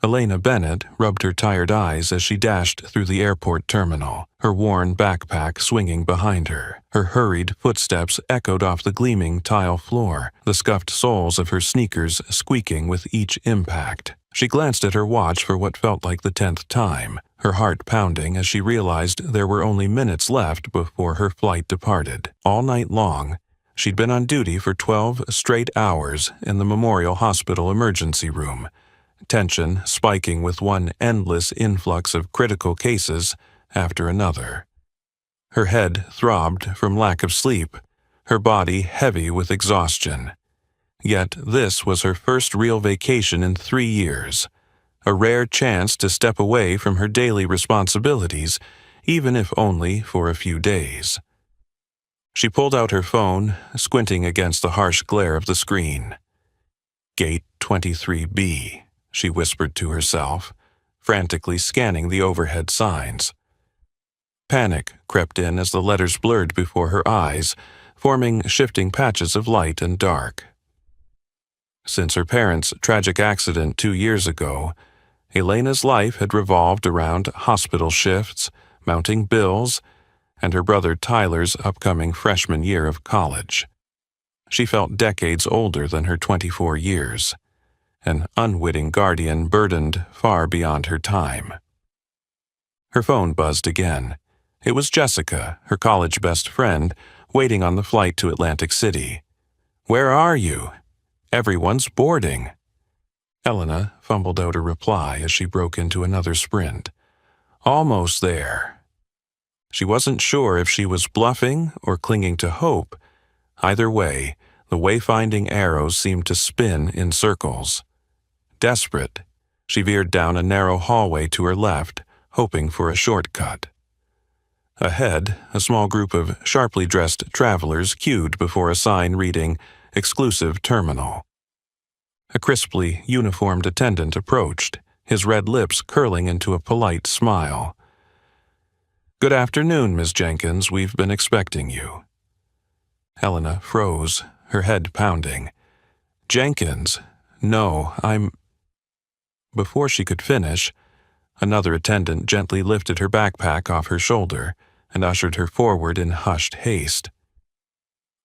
Elena Bennett rubbed her tired eyes as she dashed through the airport terminal, her worn backpack swinging behind her. Her hurried footsteps echoed off the gleaming tile floor, the scuffed soles of her sneakers squeaking with each impact. She glanced at her watch for what felt like the 10th time, her heart pounding as she realized there were only minutes left before her flight departed. All night long, she'd been on duty for 12 straight hours in the Memorial Hospital emergency room, tension spiking with one endless influx of critical cases after another. Her head throbbed from lack of sleep, her body heavy with exhaustion. Yet this was her first real vacation in 3 years, a rare chance to step away from her daily responsibilities, even if only for a few days. She pulled out her phone, squinting against the harsh glare of the screen. Gate 23B. She whispered to herself, frantically scanning the overhead signs. Panic crept in as the letters blurred before her eyes, forming shifting patches of light and dark. Since her parents' tragic accident 2 years ago, Elena's life had revolved around hospital shifts, mounting bills, and her brother Tyler's upcoming freshman year of college. She felt decades older than her 24 years. An unwitting guardian burdened far beyond her time. Her phone buzzed again. It was Jessica, her college best friend, waiting on the flight to Atlantic City. "Where are you? Everyone's boarding." Elena fumbled out a reply as she broke into another sprint. "Almost there." She wasn't sure if she was bluffing or clinging to hope. Either way, the wayfinding arrows seemed to spin in circles. Desperate, she veered down a narrow hallway to her left, hoping for a shortcut. Ahead, a small group of sharply dressed travelers queued before a sign reading, "Exclusive Terminal." A crisply uniformed attendant approached, his red lips curling into a polite smile. "Good afternoon, Miss Jenkins. We've been expecting you." Helena froze, her head pounding. "Jenkins? No, I'm—" Before she could finish, another attendant gently lifted her backpack off her shoulder and ushered her forward in hushed haste.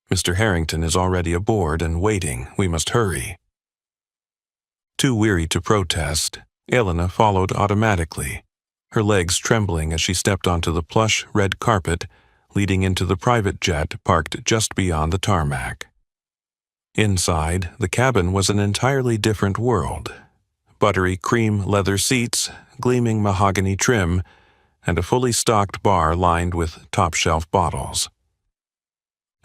"Mr. Harrington is already aboard and waiting. We must hurry." Too weary to protest, Elena followed automatically, her legs trembling as she stepped onto the plush red carpet leading into the private jet parked just beyond the tarmac. Inside, the cabin was an entirely different world. Buttery cream leather seats, gleaming mahogany trim, and a fully stocked bar lined with top-shelf bottles.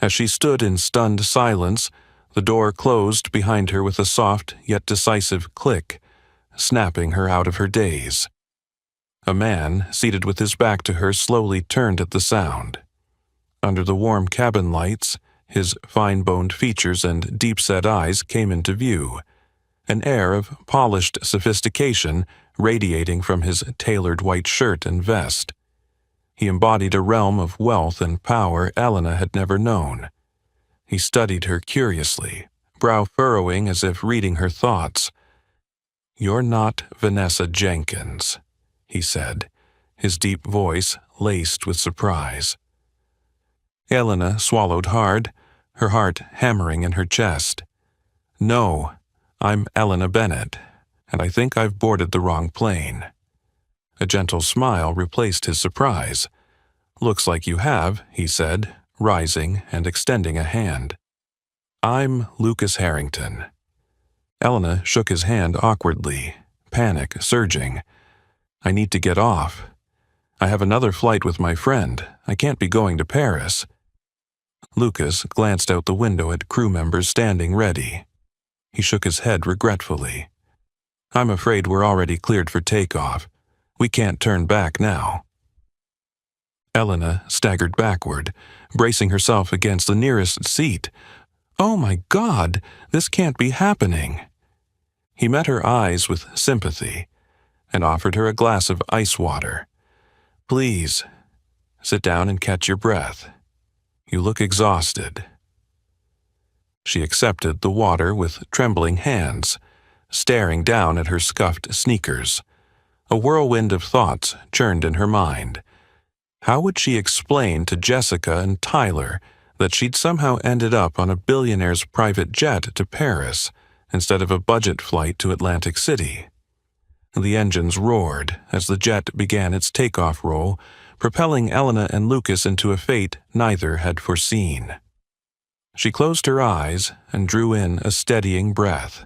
As she stood in stunned silence, the door closed behind her with a soft yet decisive click, snapping her out of her daze. A man, seated with his back to her, slowly turned at the sound. Under the warm cabin lights, his fine-boned features and deep-set eyes came into view, an air of polished sophistication radiating from his tailored white shirt and vest. He embodied a realm of wealth and power Elena had never known. He studied her curiously, brow furrowing as if reading her thoughts. "You're not Vanessa Jenkins," he said, his deep voice laced with surprise. Elena swallowed hard, her heart hammering in her chest. "No, I'm Elena Bennett, and I think I've boarded the wrong plane." A gentle smile replaced his surprise. "Looks like you have," he said, rising and extending a hand. "I'm Lucas Harrington." Elena shook his hand awkwardly, panic surging. "I need to get off. I have another flight with my friend. I can't be going to Paris." Lucas glanced out the window at crew members standing ready. He shook his head regretfully. "I'm afraid we're already cleared for takeoff. We can't turn back now." Elena staggered backward, bracing herself against the nearest seat. "Oh my God, this can't be happening." He met her eyes with sympathy and offered her a glass of ice water. "Please, sit down and catch your breath. You look exhausted." She accepted the water with trembling hands, staring down at her scuffed sneakers. A whirlwind of thoughts churned in her mind. How would she explain to Jessica and Tyler that she'd somehow ended up on a billionaire's private jet to Paris instead of a budget flight to Atlantic City? The engines roared as the jet began its takeoff roll, propelling Elena and Lucas into a fate neither had foreseen. She closed her eyes and drew in a steadying breath,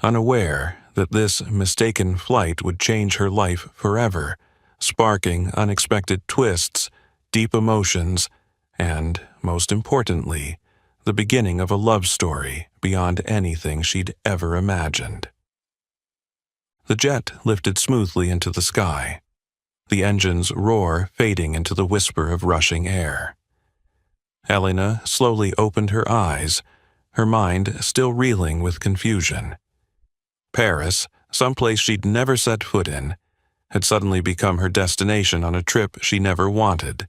unaware that this mistaken flight would change her life forever, sparking unexpected twists, deep emotions, and, most importantly, the beginning of a love story beyond anything she'd ever imagined. The jet lifted smoothly into the sky, the engine's roar fading into the whisper of rushing air. Elena slowly opened her eyes, her mind still reeling with confusion. Paris, someplace she'd never set foot in, had suddenly become her destination on a trip she never wanted.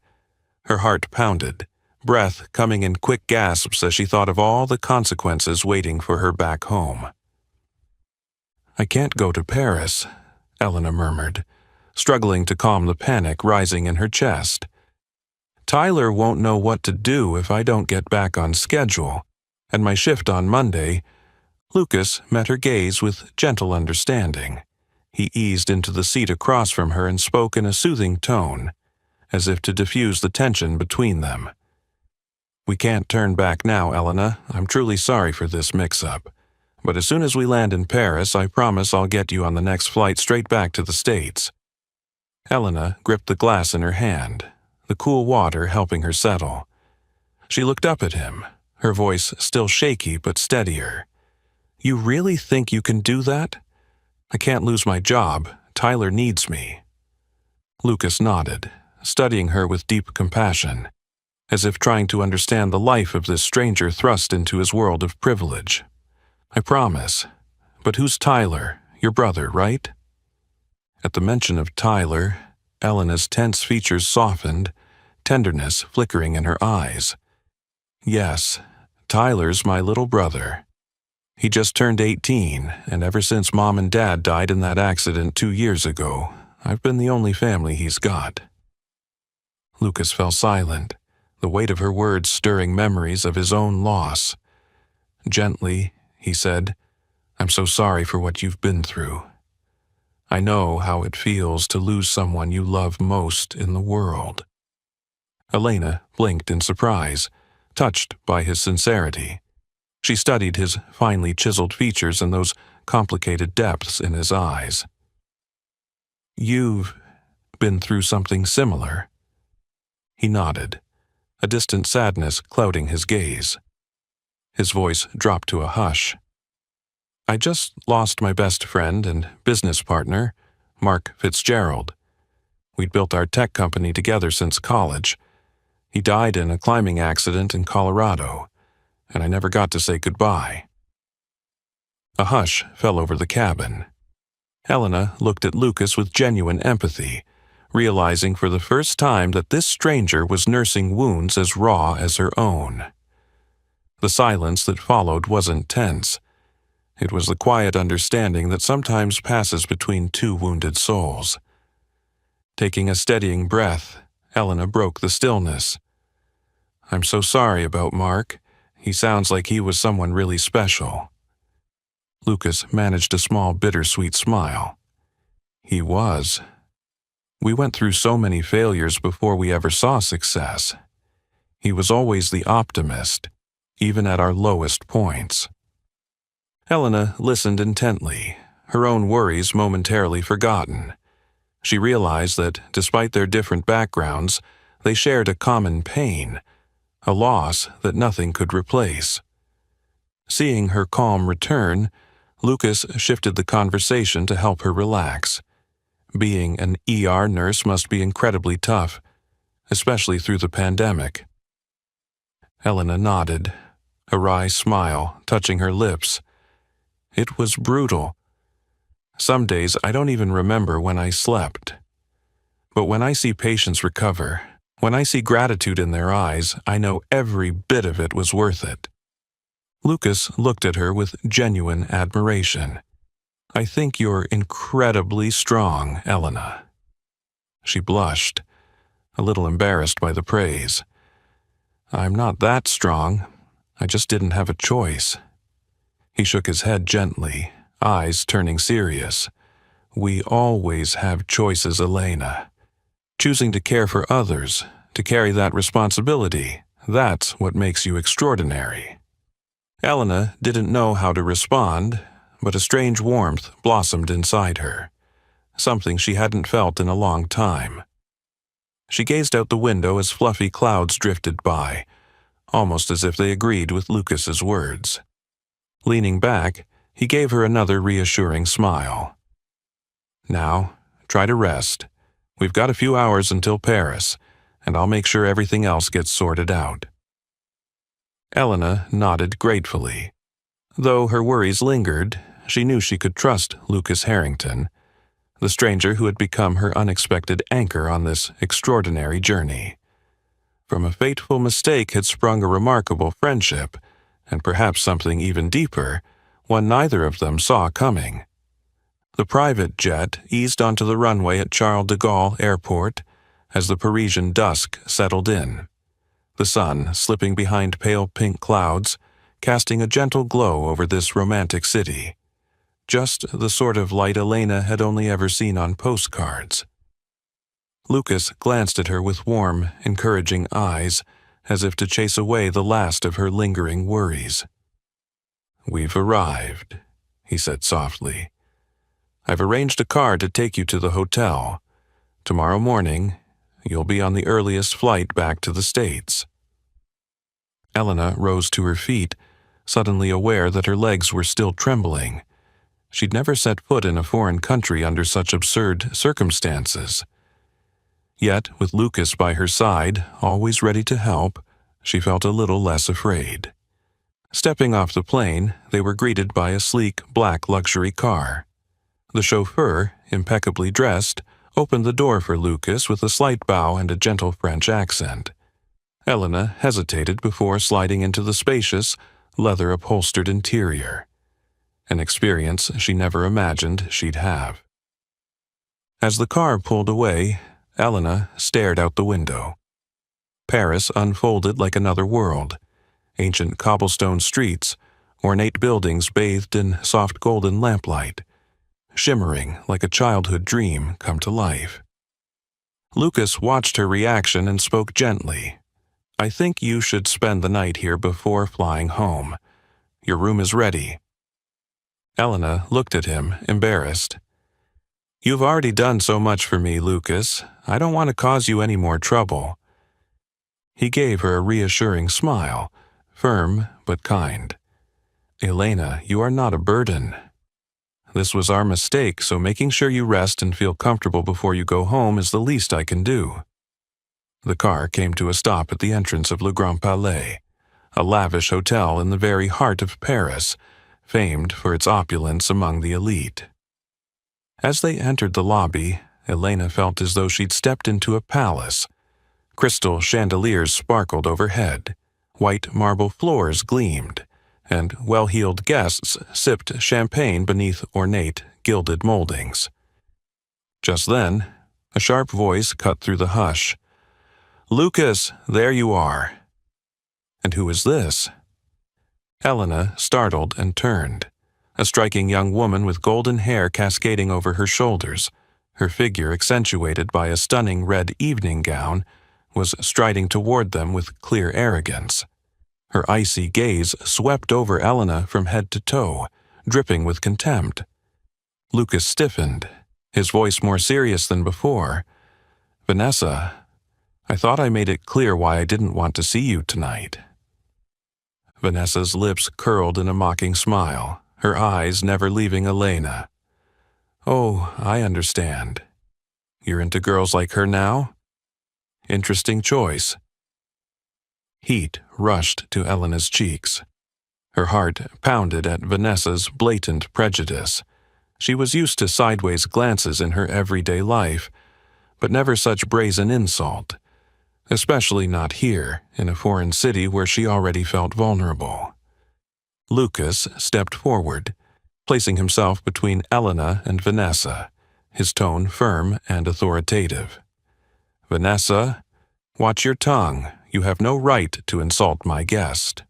Her heart pounded, breath coming in quick gasps as she thought of all the consequences waiting for her back home. "I can't go to Paris," Elena murmured, struggling to calm the panic rising in her chest. "Tyler won't know what to do if I don't get back on schedule, and my shift on Monday." Lucas met her gaze with gentle understanding. He eased into the seat across from her and spoke in a soothing tone, as if to diffuse the tension between them. "We can't turn back now, Elena. I'm truly sorry for this mix-up. But as soon as we land in Paris, I promise I'll get you on the next flight straight back to the States." Elena gripped the glass in her hand, the cool water helping her settle. She looked up at him, her voice still shaky but steadier. "You really think you can do that? I can't lose my job. Tyler needs me." Lucas nodded, studying her with deep compassion, as if trying to understand the life of this stranger thrust into his world of privilege. "I promise. But who's Tyler? Your brother, right?" At the mention of Tyler, Elena's tense features softened, tenderness flickering in her eyes. "Yes, Tyler's my little brother. He just turned 18, and ever since Mom and Dad died in that accident 2 years ago, I've been the only family he's got." Lucas fell silent, the weight of her words stirring memories of his own loss. Gently, he said, "I'm so sorry for what you've been through. I know how it feels to lose someone you love most in the world." Elena blinked in surprise, touched by his sincerity. She studied his finely chiseled features and those complicated depths in his eyes. "You've been through something similar?" He nodded, a distant sadness clouding his gaze. His voice dropped to a hush. "I just lost my best friend and business partner, Mark Fitzgerald. We'd built our tech company together since college. He died in a climbing accident in Colorado, and I never got to say goodbye." A hush fell over the cabin. Helena looked at Lucas with genuine empathy, realizing for the first time that this stranger was nursing wounds as raw as her own. The silence that followed wasn't tense. It was the quiet understanding that sometimes passes between two wounded souls. Taking a steadying breath, Helena broke the stillness. "I'm so sorry about Mark. He sounds like he was someone really special." Lucas managed a small bittersweet smile. "He was. We went through so many failures before we ever saw success. He was always the optimist, even at our lowest points." Helena listened intently, her own worries momentarily forgotten. She realized that, despite their different backgrounds, they shared a common pain, a loss that nothing could replace. Seeing her calm return, Lucas shifted the conversation to help her relax. Being an ER nurse must be incredibly tough, especially through the pandemic. Helena nodded, a wry smile touching her lips. "It was brutal. Some days I don't even remember when I slept. But when I see patients recover, when I see gratitude in their eyes, I know every bit of it was worth it." Lucas looked at her with genuine admiration. I think you're incredibly strong, Elena." She blushed, a little embarrassed by the praise. "I'm not that strong. I just didn't have a choice." He shook his head gently, eyes turning serious. "We always have choices, Elena. Choosing to care for others, to carry that responsibility, that's what makes you extraordinary." Elena didn't know how to respond, but a strange warmth blossomed inside her, something she hadn't felt in a long time. She gazed out the window as fluffy clouds drifted by, almost as if they agreed with Lucas's words. Leaning back, he gave her another reassuring smile. "Now, try to rest. We've got a few hours until Paris, and I'll make sure everything else gets sorted out." Elena nodded gratefully. Though her worries lingered, she knew she could trust Lucas Harrington, the stranger who had become her unexpected anchor on this extraordinary journey. From a fateful mistake had sprung a remarkable friendship, and perhaps something even deeper, one neither of them saw coming. The private jet eased onto the runway at Charles de Gaulle Airport as the Parisian dusk settled in, the sun slipping behind pale pink clouds, casting a gentle glow over this romantic city. Just the sort of light Elena had only ever seen on postcards. Lucas glanced at her with warm, encouraging eyes, as if to chase away the last of her lingering worries. "We've arrived," he said softly. "I've arranged a car to take you to the hotel. Tomorrow morning, you'll be on the earliest flight back to the States." Elena rose to her feet, suddenly aware that her legs were still trembling. She'd never set foot in a foreign country under such absurd circumstances. Yet, with Lucas by her side, always ready to help, she felt a little less afraid. Stepping off the plane, they were greeted by a sleek, black luxury car. The chauffeur, impeccably dressed, opened the door for Lucas with a slight bow and a gentle French accent. Elena hesitated before sliding into the spacious, leather-upholstered interior, an experience she never imagined she'd have. As the car pulled away, Elena stared out the window. Paris unfolded like another world. Ancient cobblestone streets, ornate buildings bathed in soft golden lamplight, shimmering like a childhood dream come to life. Lucas watched her reaction and spoke gently. "I think you should spend the night here before flying home. Your room is ready." Elena looked at him, embarrassed. "You've already done so much for me, Lucas. I don't want to cause you any more trouble." He gave her a reassuring smile, firm but kind. "Elena, you are not a burden. This was our mistake, so making sure you rest and feel comfortable before you go home is the least I can do." The car came to a stop at the entrance of Le Grand Palais, a lavish hotel in the very heart of Paris, famed for its opulence among the elite. As they entered the lobby, Elena felt as though she'd stepped into a palace. Crystal chandeliers sparkled overhead, white marble floors gleamed, and well-heeled guests sipped champagne beneath ornate, gilded moldings. Just then, a sharp voice cut through the hush. "Lucas, there you are." "And who is this?" Elena startled and turned. A striking young woman with golden hair cascading over her shoulders, her figure accentuated by a stunning red evening gown, was striding toward them with clear arrogance. Her icy gaze swept over Elena from head to toe, dripping with contempt. Lucas stiffened, his voice more serious than before. "Vanessa, I thought I made it clear why I didn't want to see you tonight." Vanessa's lips curled in a mocking smile, her eyes never leaving Elena. "Oh, I understand. You're into girls like her now? Interesting choice." Heat rushed to Elena's cheeks. Her heart pounded at Vanessa's blatant prejudice. She was used to sideways glances in her everyday life, but never such brazen insult, especially not here, in a foreign city where she already felt vulnerable. Lucas stepped forward, placing himself between Elena and Vanessa, his tone firm and authoritative. "Vanessa, watch your tongue. You have no right to insult my guest."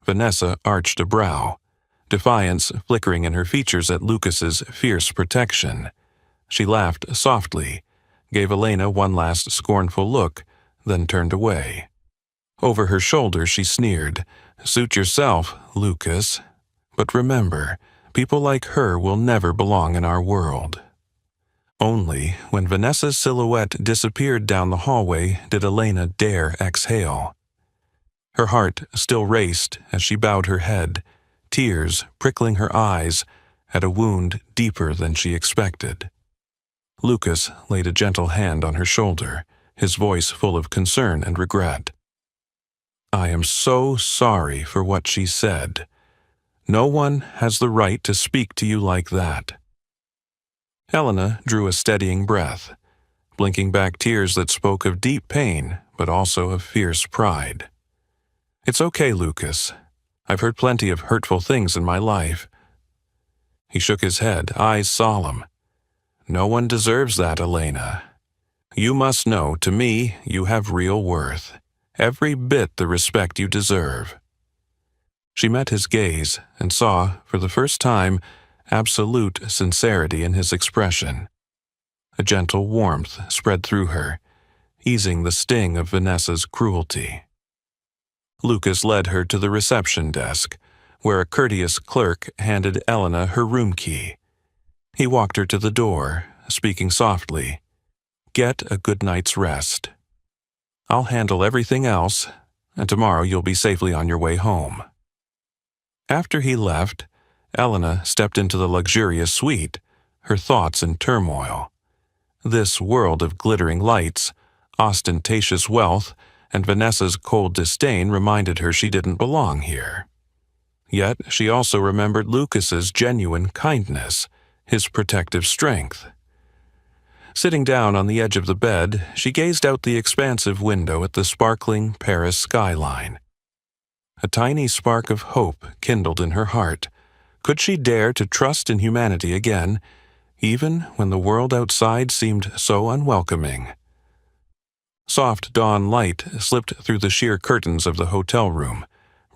Vanessa arched a brow, defiance flickering in her features at Lucas's fierce protection. She laughed softly, gave Elena one last scornful look, then turned away. Over her shoulder she sneered, "Suit yourself, Lucas. But remember, people like her will never belong in our world." Only when Vanessa's silhouette disappeared down the hallway did Elena dare exhale. Her heart still raced as she bowed her head, tears prickling her eyes at a wound deeper than she expected. Lucas laid a gentle hand on her shoulder, his voice full of concern and regret. "I am so sorry for what she said. No one has the right to speak to you like that." Elena drew a steadying breath, blinking back tears that spoke of deep pain but also of fierce pride. "It's okay, Lucas. I've heard plenty of hurtful things in my life." He shook his head, eyes solemn. "No one deserves that, Elena. You must know, to me, you have real worth. Every bit the respect you deserve." She met his gaze and saw, for the first time, absolute sincerity in his expression. A gentle warmth spread through her, easing the sting of Vanessa's cruelty. Lucas led her to the reception desk, where a courteous clerk handed Elena her room key. He walked her to the door, speaking softly, "Get a good night's rest. I'll handle everything else, and tomorrow you'll be safely on your way home." After he left, Elena stepped into the luxurious suite, her thoughts in turmoil. This world of glittering lights, ostentatious wealth, and Vanessa's cold disdain reminded her she didn't belong here. Yet she also remembered Lucas's genuine kindness, his protective strength. Sitting down on the edge of the bed, she gazed out the expansive window at the sparkling Paris skyline. A tiny spark of hope kindled in her heart. Could she dare to trust in humanity again, even when the world outside seemed so unwelcoming? Soft dawn light slipped through the sheer curtains of the hotel room,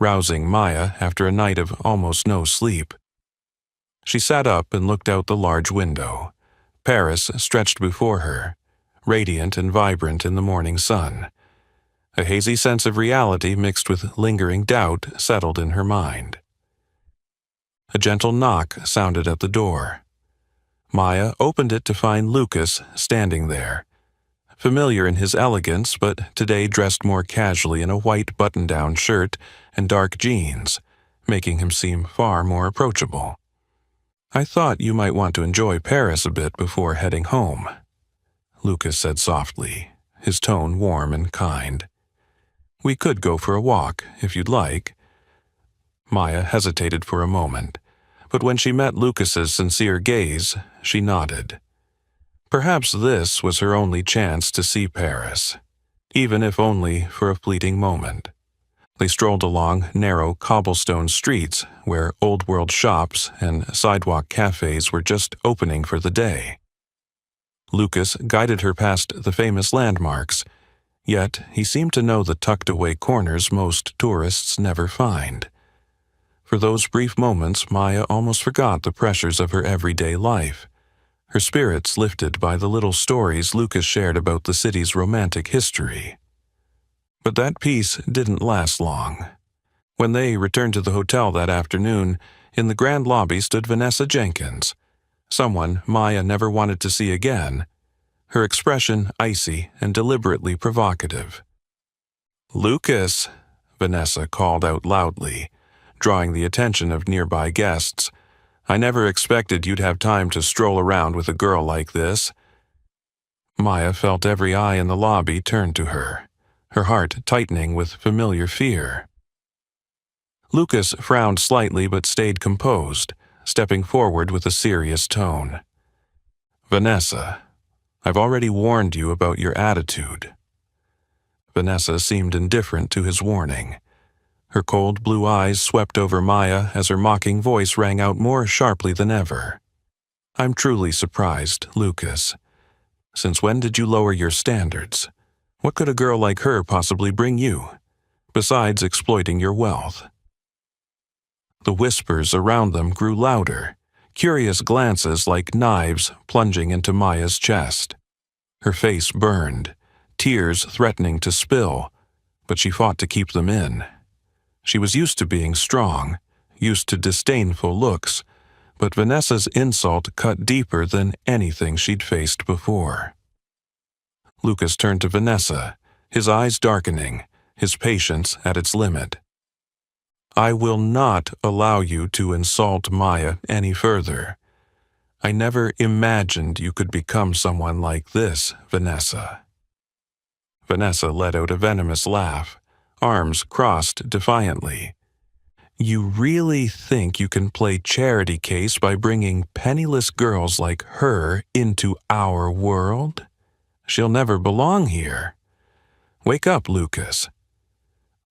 rousing Maya after a night of almost no sleep. She sat up and looked out the large window. Paris stretched before her, radiant and vibrant in the morning sun. A hazy sense of reality mixed with lingering doubt settled in her mind. A gentle knock sounded at the door. Maya opened it to find Lucas standing there, familiar in his elegance but today dressed more casually in a white button-down shirt and dark jeans, making him seem far more approachable. "I thought you might want to enjoy Paris a bit before heading home," Lucas said softly, his tone warm and kind. "We could go for a walk, if you'd like." Maya hesitated for a moment, but when she met Lucas's sincere gaze, she nodded. Perhaps this was her only chance to see Paris, even if only for a fleeting moment. They strolled along narrow cobblestone streets where old-world shops and sidewalk cafes were just opening for the day. Lucas guided her past the famous landmarks, yet he seemed to know the tucked-away corners most tourists never find. For those brief moments, Maya almost forgot the pressures of her everyday life, her spirits lifted by the little stories Lucas shared about the city's romantic history. But that peace didn't last long. When they returned to the hotel that afternoon, in the grand lobby stood Vanessa Jenkins, someone Maya never wanted to see again, her expression icy and deliberately provocative. "Lucas," Vanessa called out loudly, drawing the attention of nearby guests. "I never expected you'd have time to stroll around with a girl like this." Maya felt every eye in the lobby turn to her, her heart tightening with familiar fear. Lucas frowned slightly but stayed composed, stepping forward with a serious tone. "Vanessa, I've already warned you about your attitude." Vanessa seemed indifferent to his warning. Her cold blue eyes swept over Maya as her mocking voice rang out more sharply than ever. "I'm truly surprised, Lucas. Since when did you lower your standards? What could a girl like her possibly bring you, besides exploiting your wealth?" The whispers around them grew louder, curious glances like knives plunging into Maya's chest. Her face burned, tears threatening to spill, but she fought to keep them in. She was used to being strong, used to disdainful looks, but Vanessa's insult cut deeper than anything she'd faced before. Lucas turned to Vanessa, his eyes darkening, his patience at its limit. "I will not allow you to insult Maya any further. I never imagined you could become someone like this, Vanessa." Vanessa let out a venomous laugh, arms crossed defiantly. "You really think you can play charity case by bringing penniless girls like her into our world? She'll never belong here. Wake up, Lucas."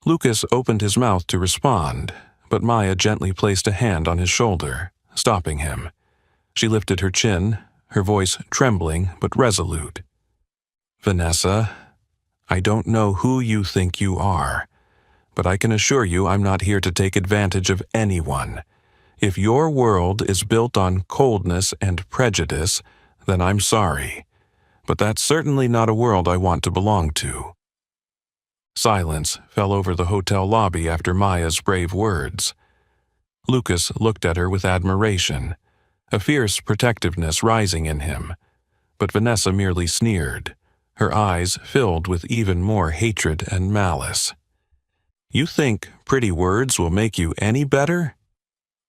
Lucas opened his mouth to respond, but Maya gently placed a hand on his shoulder, stopping him. She lifted her chin, her voice trembling but resolute. "Vanessa, I don't know who you think you are, but I can assure you I'm not here to take advantage of anyone. If your world is built on coldness and prejudice, then I'm sorry, but that's certainly not a world I want to belong to." Silence fell over the hotel lobby after Maya's brave words. Lucas looked at her with admiration, a fierce protectiveness rising in him, but Vanessa merely sneered, her eyes filled with even more hatred and malice. "You think pretty words will make you any better?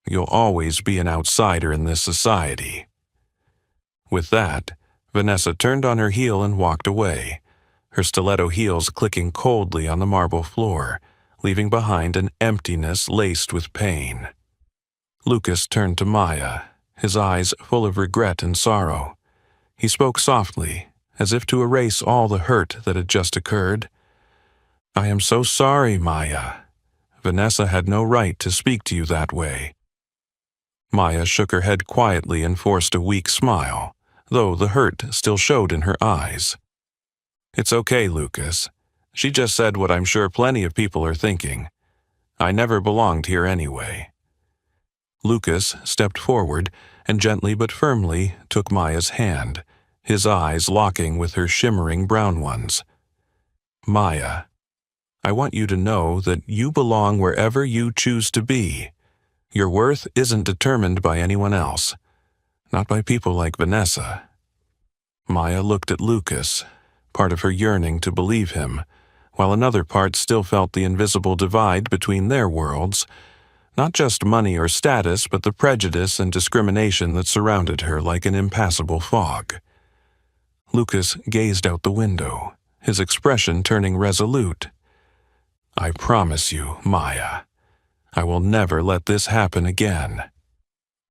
You'll always be an outsider in this society." With that, Vanessa turned on her heel and walked away, her stiletto heels clicking coldly on the marble floor, leaving behind an emptiness laced with pain. Lucas turned to Maya, his eyes full of regret and sorrow. He spoke softly, as if to erase all the hurt that had just occurred. "I am so sorry, Maya. Vanessa had no right to speak to you that way." Maya shook her head quietly and forced a weak smile, though the hurt still showed in her eyes. "It's okay, Lucas. She just said what I'm sure plenty of people are thinking. I never belonged here anyway." Lucas stepped forward and gently but firmly took Maya's hand, his eyes locking with her shimmering brown ones. "Maya, I want you to know that you belong wherever you choose to be. Your worth isn't determined by anyone else, not by people like Vanessa." Maya looked at Lucas, part of her yearning to believe him, while another part still felt the invisible divide between their worlds, not just money or status, but the prejudice and discrimination that surrounded her like an impassable fog. Lucas gazed out the window, his expression turning resolute. "I promise you, Maya, I will never let this happen again."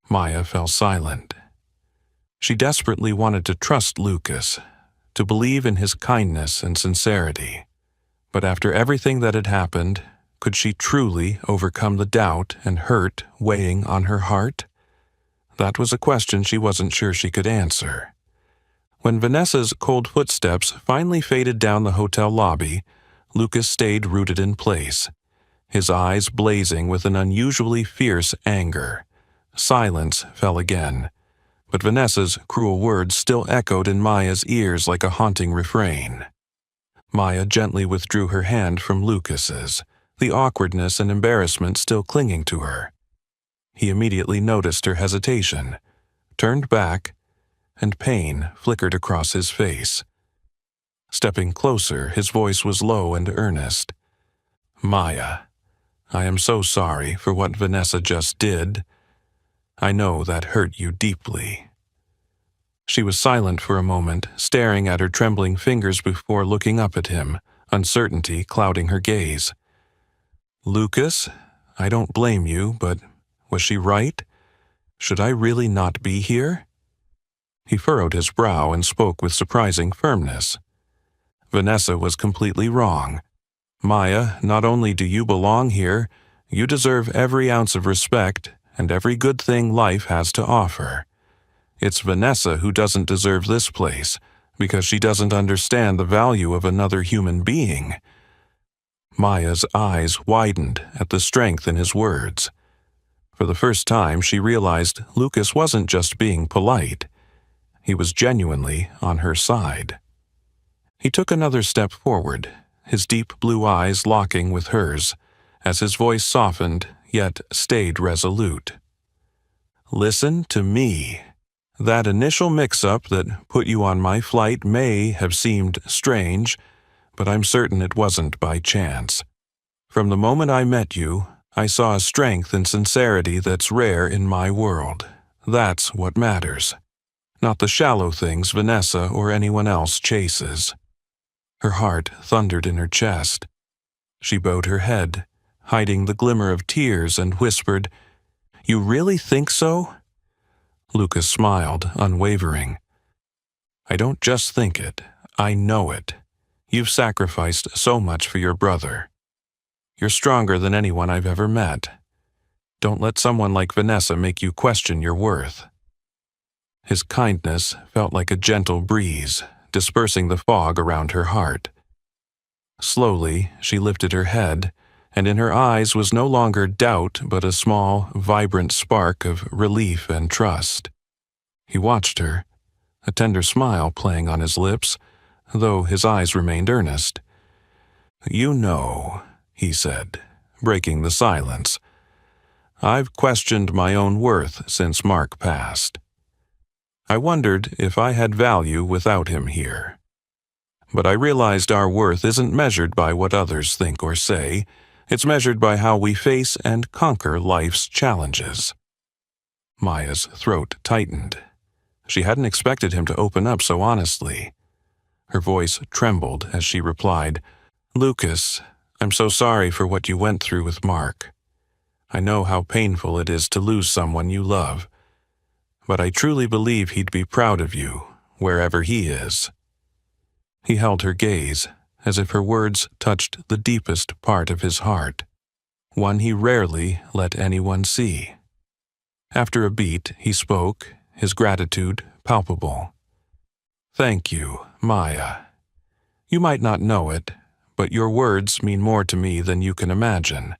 Maya fell silent. She desperately wanted to trust Lucas, to believe in his kindness and sincerity. But after everything that had happened, could she truly overcome the doubt and hurt weighing on her heart? That was a question she wasn't sure she could answer. When Vanessa's cold footsteps finally faded down the hotel lobby, Lucas stayed rooted in place, his eyes blazing with an unusually fierce anger. Silence fell again, but Vanessa's cruel words still echoed in Maya's ears like a haunting refrain. Maya gently withdrew her hand from Lucas's, the awkwardness and embarrassment still clinging to her. He immediately noticed her hesitation, turned back, and pain flickered across his face. Stepping closer, his voice was low and earnest. "Maya, I am so sorry for what Vanessa just did. I know that hurt you deeply." She was silent for a moment, staring at her trembling fingers before looking up at him, uncertainty clouding her gaze. "Lucas, I don't blame you, but was she right? Should I really not be here?" He furrowed his brow and spoke with surprising firmness. "Vanessa was completely wrong. Maya, not only do you belong here, you deserve every ounce of respect and every good thing life has to offer. It's Vanessa who doesn't deserve this place, because she doesn't understand the value of another human being." Maya's eyes widened at the strength in his words. For the first time, she realized Lucas wasn't just being polite. He was genuinely on her side. He took another step forward, his deep blue eyes locking with hers, as his voice softened yet stayed resolute. "Listen to me. That initial mix-up that put you on my flight may have seemed strange, but I'm certain it wasn't by chance. From the moment I met you, I saw a strength and sincerity that's rare in my world. That's what matters. Not the shallow things Vanessa or anyone else chases." Her heart thundered in her chest. She bowed her head, hiding the glimmer of tears, and whispered, "You really think so?" Lucas smiled, unwavering. "I don't just think it, I know it. You've sacrificed so much for your brother. You're stronger than anyone I've ever met. Don't let someone like Vanessa make you question your worth." His kindness felt like a gentle breeze, dispersing the fog around her heart. Slowly, she lifted her head, and in her eyes was no longer doubt but a small, vibrant spark of relief and trust. He watched her, a tender smile playing on his lips, though his eyes remained earnest. "You know," he said, breaking the silence, "I've questioned my own worth since Mark passed. I wondered if I had value without him here. But I realized our worth isn't measured by what others think or say. It's measured by how we face and conquer life's challenges." Maya's throat tightened. She hadn't expected him to open up so honestly. Her voice trembled as she replied, "Lucas, I'm so sorry for what you went through with Mark. I know how painful it is to lose someone you love. But I truly believe he'd be proud of you, wherever he is." He held her gaze, as if her words touched the deepest part of his heart, one he rarely let anyone see. After a beat, he spoke, his gratitude palpable. "Thank you, Maya. You might not know it, but your words mean more to me than you can imagine.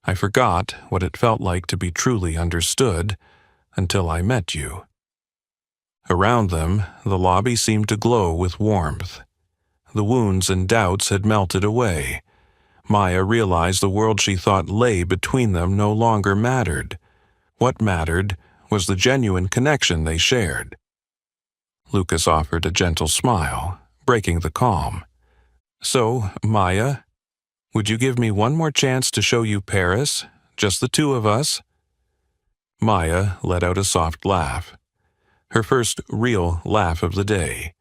I forgot what it felt like to be truly understood until I met you." Around them, the lobby seemed to glow with warmth. The wounds and doubts had melted away. Maya realized the world she thought lay between them no longer mattered. What mattered was the genuine connection they shared. Lucas offered a gentle smile, breaking the calm. "So, Maya, would you give me one more chance to show you Paris, just the two of us?" Maya let out a soft laugh, her first real laugh of the day.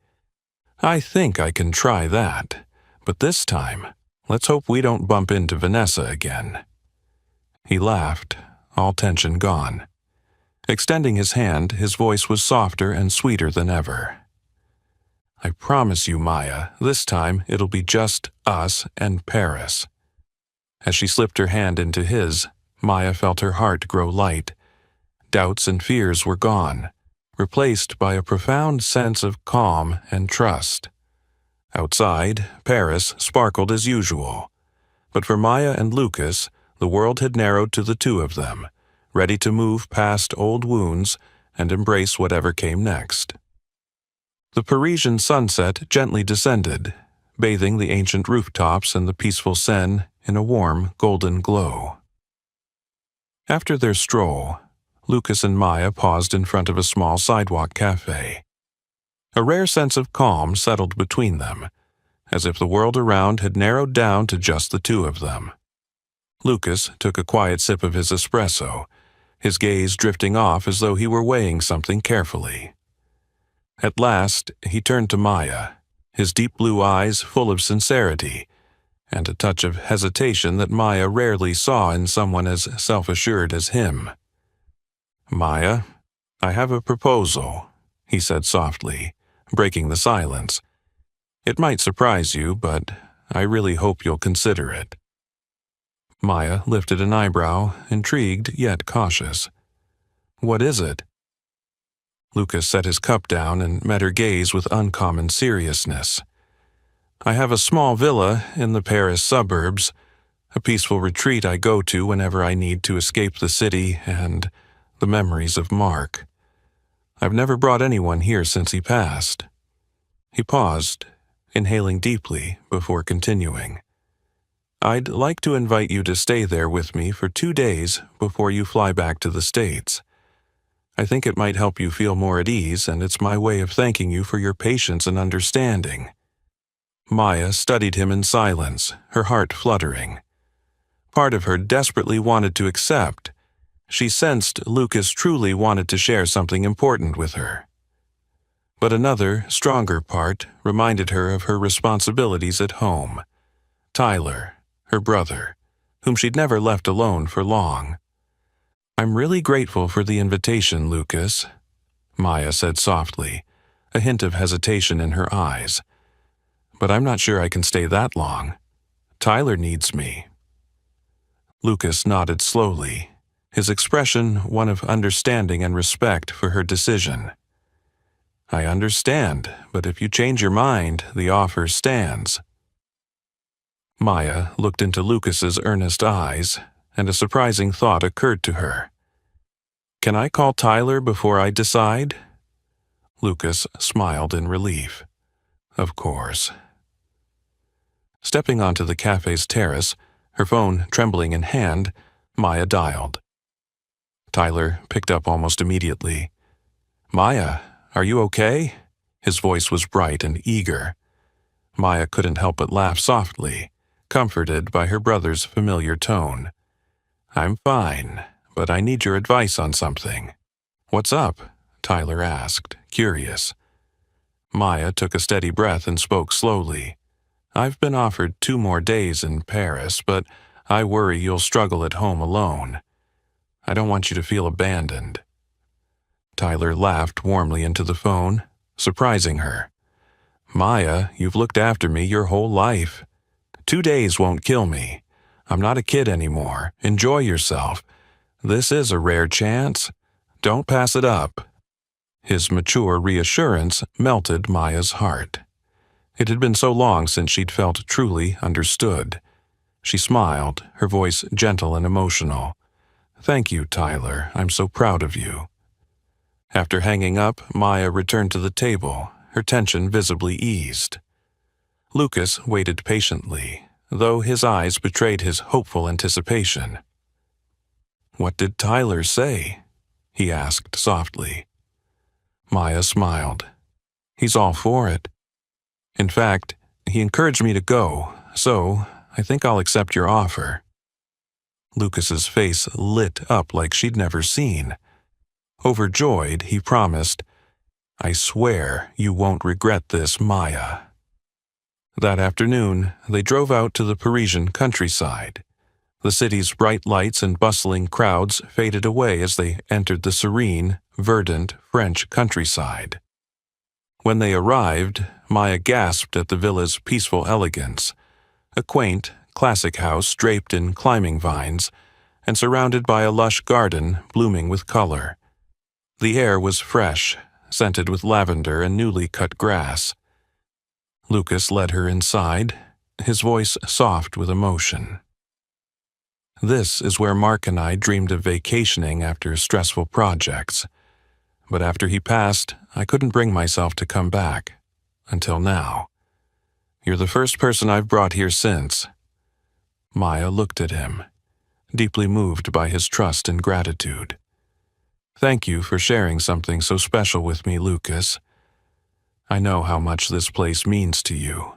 "I think I can try that, but this time, let's hope we don't bump into Vanessa again." He laughed, all tension gone. Extending his hand, his voice was softer and sweeter than ever. "I promise you, Maya, this time it'll be just us and Paris." As she slipped her hand into his, Maya felt her heart grow light. Doubts and fears were gone, replaced by a profound sense of calm and trust. Outside, Paris sparkled as usual. But for Maya and Lucas, the world had narrowed to the two of them, ready to move past old wounds and embrace whatever came next. The Parisian sunset gently descended, bathing the ancient rooftops and the peaceful Seine in a warm, golden glow. After their stroll, Lucas and Maya paused in front of a small sidewalk cafe. A rare sense of calm settled between them, as if the world around had narrowed down to just the two of them. Lucas took a quiet sip of his espresso, his gaze drifting off as though he were weighing something carefully. At last, he turned to Maya, his deep blue eyes full of sincerity, and a touch of hesitation that Maya rarely saw in someone as self-assured as him. "Maya, I have a proposal," he said softly, breaking the silence. "It might surprise you, but I really hope you'll consider it." Maya lifted an eyebrow, intrigued yet cautious. "What is it?" Lucas set his cup down and met her gaze with uncommon seriousness. "I have a small villa in the Paris suburbs, a peaceful retreat I go to whenever I need to escape the city and the memories of Mark. I've never brought anyone here since he passed." He paused, inhaling deeply before continuing. "I'd like to invite you to stay there with me for 2 days before you fly back to the States. I think it might help you feel more at ease, and it's my way of thanking you for your patience and understanding." Maya studied him in silence, her heart fluttering. Part of her desperately wanted to accept. She sensed Lucas truly wanted to share something important with her. But another, stronger part reminded her of her responsibilities at home. Tyler, her brother, whom she'd never left alone for long. "I'm really grateful for the invitation, Lucas," Maya said softly, a hint of hesitation in her eyes. "But I'm not sure I can stay that long. Tyler needs me." Lucas nodded slowly, his expression one of understanding and respect for her decision. "I understand, but if you change your mind, the offer stands." Maya looked into Lucas's earnest eyes, and a surprising thought occurred to her. "Can I call Tyler before I decide?" Lucas smiled in relief. "Of course." Stepping onto the cafe's terrace, her phone trembling in hand, Maya dialed. Tyler picked up almost immediately. "Maya, are you okay?" His voice was bright and eager. Maya couldn't help but laugh softly, comforted by her brother's familiar tone. "I'm fine, but I need your advice on something." "What's up?" Tyler asked, curious. Maya took a steady breath and spoke slowly. "I've been offered 2 more days in Paris, but I worry you'll struggle at home alone. I don't want you to feel abandoned." Tyler laughed warmly into the phone, surprising her. "Maya, you've looked after me your whole life. 2 days won't kill me. I'm not a kid anymore. Enjoy yourself. This is a rare chance. Don't pass it up." His mature reassurance melted Maya's heart. It had been so long since she'd felt truly understood. She smiled, her voice gentle and emotional. "Thank you, Tyler. I'm so proud of you." After hanging up, Maya returned to the table, her tension visibly eased. Lucas waited patiently, though his eyes betrayed his hopeful anticipation. "What did Tyler say?" he asked softly. Maya smiled. "He's all for it. In fact, he encouraged me to go, so I think I'll accept your offer." Lucas's face lit up like she'd never seen. Overjoyed, he promised, "I swear you won't regret this, Maya." That afternoon, they drove out to the Parisian countryside. The city's bright lights and bustling crowds faded away as they entered the serene, verdant French countryside. When they arrived, Maya gasped at the villa's peaceful elegance. A quaint, classic house draped in climbing vines and surrounded by a lush garden blooming with color. The air was fresh, scented with lavender and newly cut grass. Lucas led her inside, his voice soft with emotion. "This is where Mark and I dreamed of vacationing after stressful projects. But after he passed, I couldn't bring myself to come back. Until now. You're the first person I've brought here since." Maya looked at him, deeply moved by his trust and gratitude. "Thank you for sharing something so special with me, Lucas. I know how much this place means to you."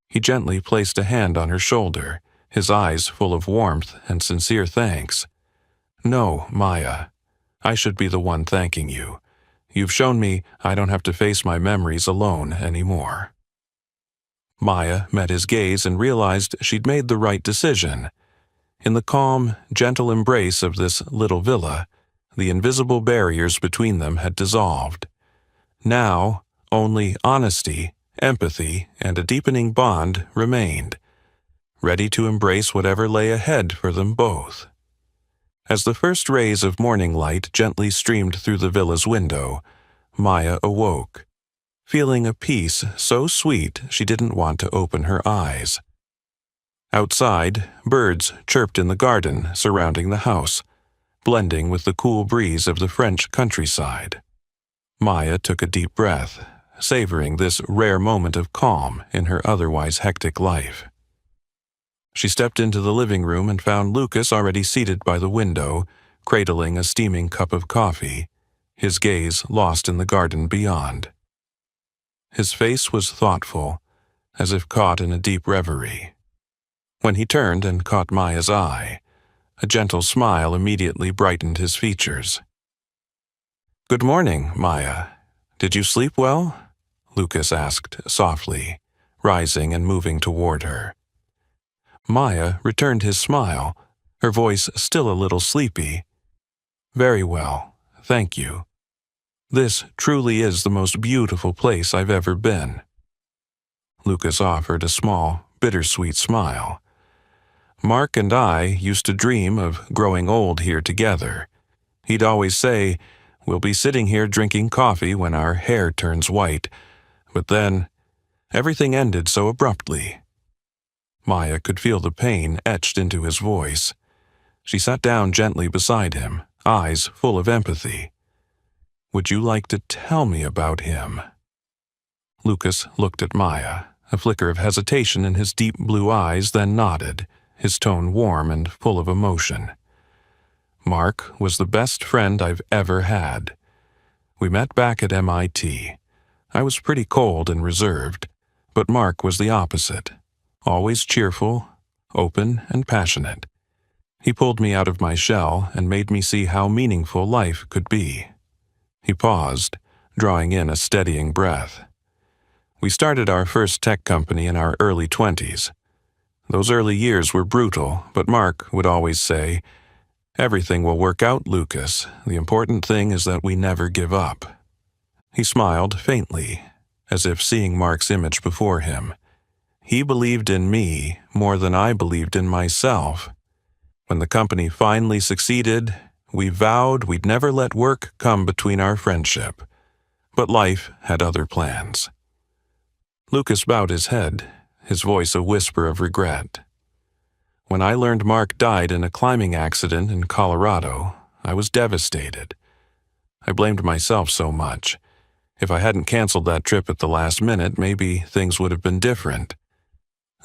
He gently placed a hand on her shoulder, his eyes full of warmth and sincere thanks. "No, Maya, I should be the one thanking you. You've shown me I don't have to face my memories alone anymore." Maya met his gaze and realized she'd made the right decision. In the calm, gentle embrace of this little villa, the invisible barriers between them had dissolved. Now, only honesty empathy, and a deepening bond remained, ready to embrace whatever lay ahead for them both. As the first rays of morning light gently streamed through the villa's window, Maya awoke, feeling a peace so sweet she didn't want to open her eyes. Outside, birds chirped in the garden surrounding the house, blending with the cool breeze of the French countryside. Maya took a deep breath, savoring this rare moment of calm in her otherwise hectic life. She stepped into the living room and found Lucas already seated by the window, cradling a steaming cup of coffee, his gaze lost in the garden beyond. His face was thoughtful, as if caught in a deep reverie. When he turned and caught Maya's eye, a gentle smile immediately brightened his features. "Good morning, Maya. Did you sleep well?" Lucas asked softly, rising and moving toward her. Maya returned his smile, her voice still a little sleepy. "Very well, thank you. This truly is the most beautiful place I've ever been." Lucas offered a small, bittersweet smile. "Mark and I used to dream of growing old here together. He'd always say, 'We'll be sitting here drinking coffee when our hair turns white,' but then everything ended so abruptly." Maya could feel the pain etched into his voice. She sat down gently beside him, eyes full of empathy. "Would you like to tell me about him?" Lucas looked at Maya, a flicker of hesitation in his deep blue eyes, then nodded, his tone warm and full of emotion. "Mark was the best friend I've ever had. We met back at MIT. I was pretty cold and reserved, but Mark was the opposite. Always cheerful, open, and passionate. He pulled me out of my shell and made me see how meaningful life could be." He paused, drawing in a steadying breath. "We started our first tech company in our early 20s. Those early years were brutal, but Mark would always say, 'Everything will work out, Lucas. The important thing is that we never give up.'" He smiled faintly, as if seeing Mark's image before him. "He believed in me more than I believed in myself. When the company finally succeeded, we vowed we'd never let work come between our friendship. But life had other plans." Lucas bowed his head, his voice a whisper of regret. "When I learned Mark died in a climbing accident in Colorado, I was devastated. I blamed myself so much. If I hadn't canceled that trip at the last minute, maybe things would have been different.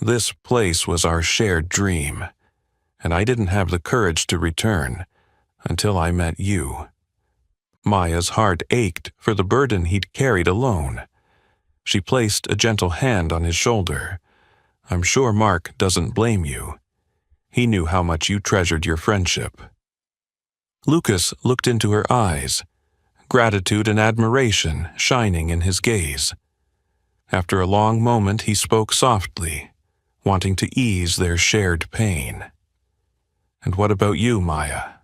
This place was our shared dream, and I didn't have the courage to return until I met you." Maya's heart ached for the burden he'd carried alone. She placed a gentle hand on his shoulder. "I'm sure Mark doesn't blame you. He knew how much you treasured your friendship." Lucas looked into her eyes, gratitude and admiration shining in his gaze. After a long moment, he spoke softly, wanting to ease their shared pain. "And what about you, Maya?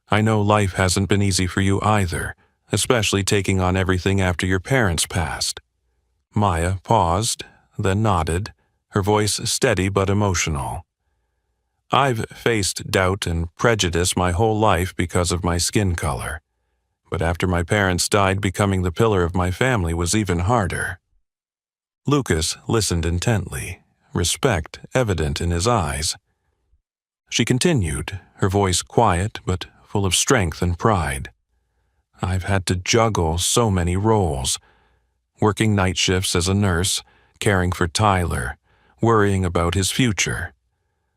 I know life hasn't been easy for you either, especially taking on everything after your parents passed." Maya paused, then nodded, her voice steady but emotional. "I've faced doubt and prejudice my whole life because of my skin color. But after my parents died, becoming the pillar of my family was even harder." Lucas listened intently, respect evident in his eyes. She continued, her voice quiet but full of strength and pride. "I've had to juggle so many roles. Working night shifts as a nurse, caring for Tyler, worrying about his future.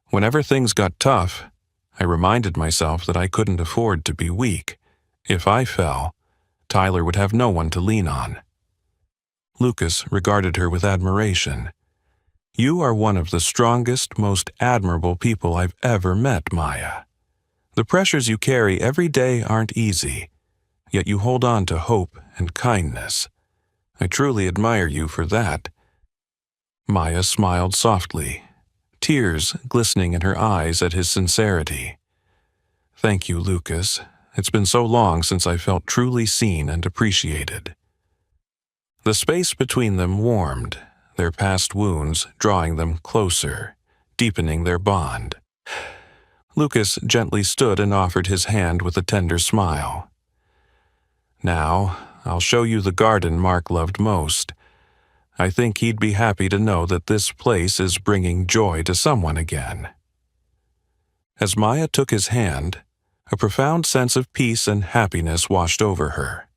Whenever things got tough, I reminded myself that I couldn't afford to be weak. If I fell, Tyler would have no one to lean on." Lucas regarded her with admiration. "You are one of the strongest, most admirable people I've ever met, Maya. The pressures you carry every day aren't easy, yet you hold on to hope and kindness. I truly admire you for that." Maya smiled softly, tears glistening in her eyes at his sincerity. "Thank you, Lucas. It's been so long since I felt truly seen and appreciated." The space between them warmed, their past wounds drawing them closer, deepening their bond. Lucas gently stood and offered his hand with a tender smile. "Now, I'll show you the garden Mark loved most. I think he'd be happy to know that this place is bringing joy to someone again." As Maya took his hand, a profound sense of peace and happiness washed over her.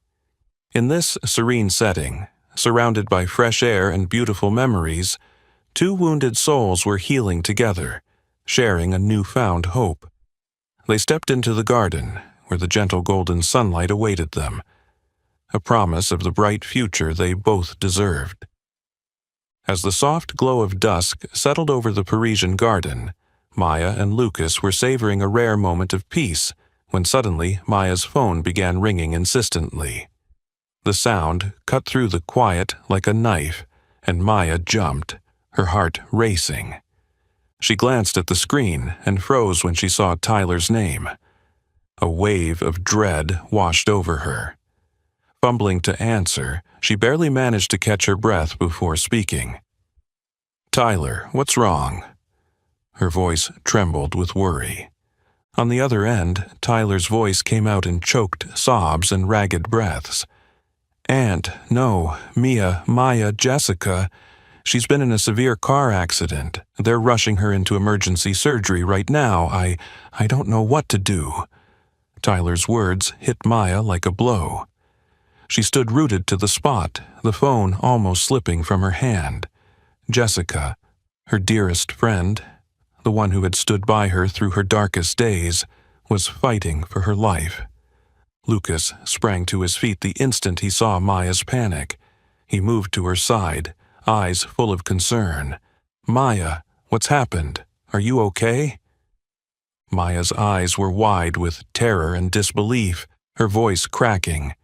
In this serene setting, surrounded by fresh air and beautiful memories, two wounded souls were healing together, sharing a newfound hope. They stepped into the garden, where the gentle golden sunlight awaited them, a promise of the bright future they both deserved. As the soft glow of dusk settled over the Parisian garden, Maya and Lucas were savoring a rare moment of peace when suddenly Maya's phone began ringing insistently. The sound cut through the quiet like a knife, and Maya jumped, her heart racing. She glanced at the screen and froze when she saw Tyler's name. A wave of dread washed over her. Fumbling to answer, she barely managed to catch her breath before speaking. "Tyler, what's wrong?" Her voice trembled with worry. On the other end, Tyler's voice came out in choked sobs and ragged breaths. "Aunt, no, Maya, Jessica. She's been in a severe car accident. They're rushing her into emergency surgery right now. I don't know what to do." Tyler's words hit Maya like a blow. She stood rooted to the spot, the phone almost slipping from her hand. Jessica, her dearest friend, the one who had stood by her through her darkest days, was fighting for her life. Lucas sprang to his feet the instant he saw Maya's panic. He moved to her side, eyes full of concern. "Maya, what's happened? Are you okay?" Maya's eyes were wide with terror and disbelief, her voice cracking.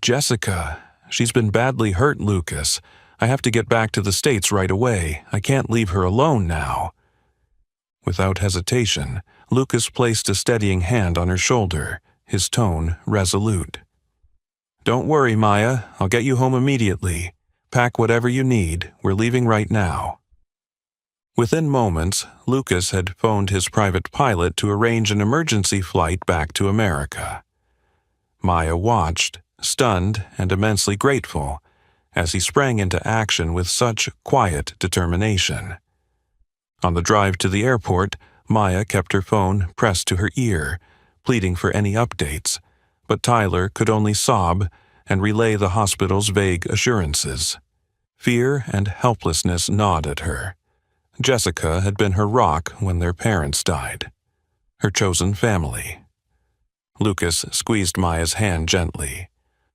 "Jessica, she's been badly hurt, Lucas. I have to get back to the States right away. I can't leave her alone now." Without hesitation, Lucas placed a steadying hand on her shoulder, his tone resolute. "Don't worry, Maya. I'll get you home immediately. Pack whatever you need. We're leaving right now." Within moments, Lucas had phoned his private pilot to arrange an emergency flight back to America. Maya watched, stunned and immensely grateful, as he sprang into action with such quiet determination. On the drive to the airport, Maya kept her phone pressed to her ear, pleading for any updates, but Tyler could only sob and relay the hospital's vague assurances. Fear and helplessness gnawed at her. Jessica had been her rock when their parents died, her chosen family. Lucas squeezed Maya's hand gently,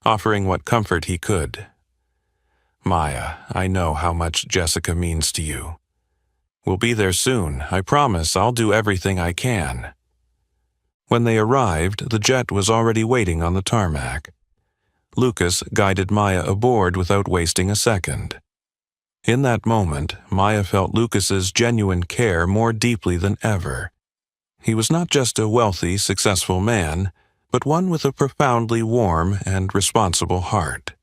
offering what comfort he could. "Maya, I know how much Jessica means to you. We'll be there soon. I promise I'll do everything I can." When they arrived, the jet was already waiting on the tarmac. Lucas guided Maya aboard without wasting a second. In that moment, Maya felt Lucas's genuine care more deeply than ever. He was not just a wealthy, successful man, but one with a profoundly warm and responsible heart.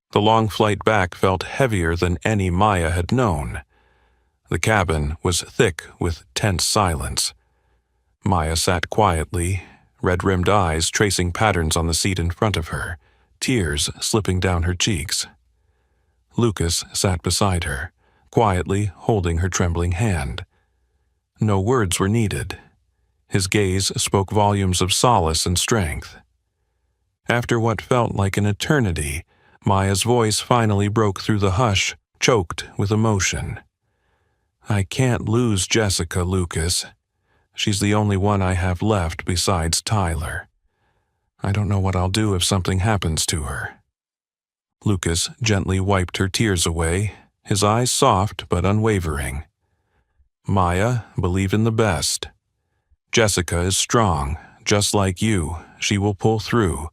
The long flight back felt heavier than any Maya had known. The cabin was thick with tense silence. Maya sat quietly, red-rimmed eyes tracing patterns on the seat in front of her, tears slipping down her cheeks. Lucas sat beside her, quietly holding her trembling hand. No words were needed. His gaze spoke volumes of solace and strength. After what felt like an eternity, Maya's voice finally broke through the hush, choked with emotion. "I can't lose Jessica, Lucas. She's the only one I have left besides Tyler. I don't know what I'll do if something happens to her." Lucas gently wiped her tears away, his eyes soft but unwavering. "Maya, believe in the best. Jessica is strong, just like you. She will pull through,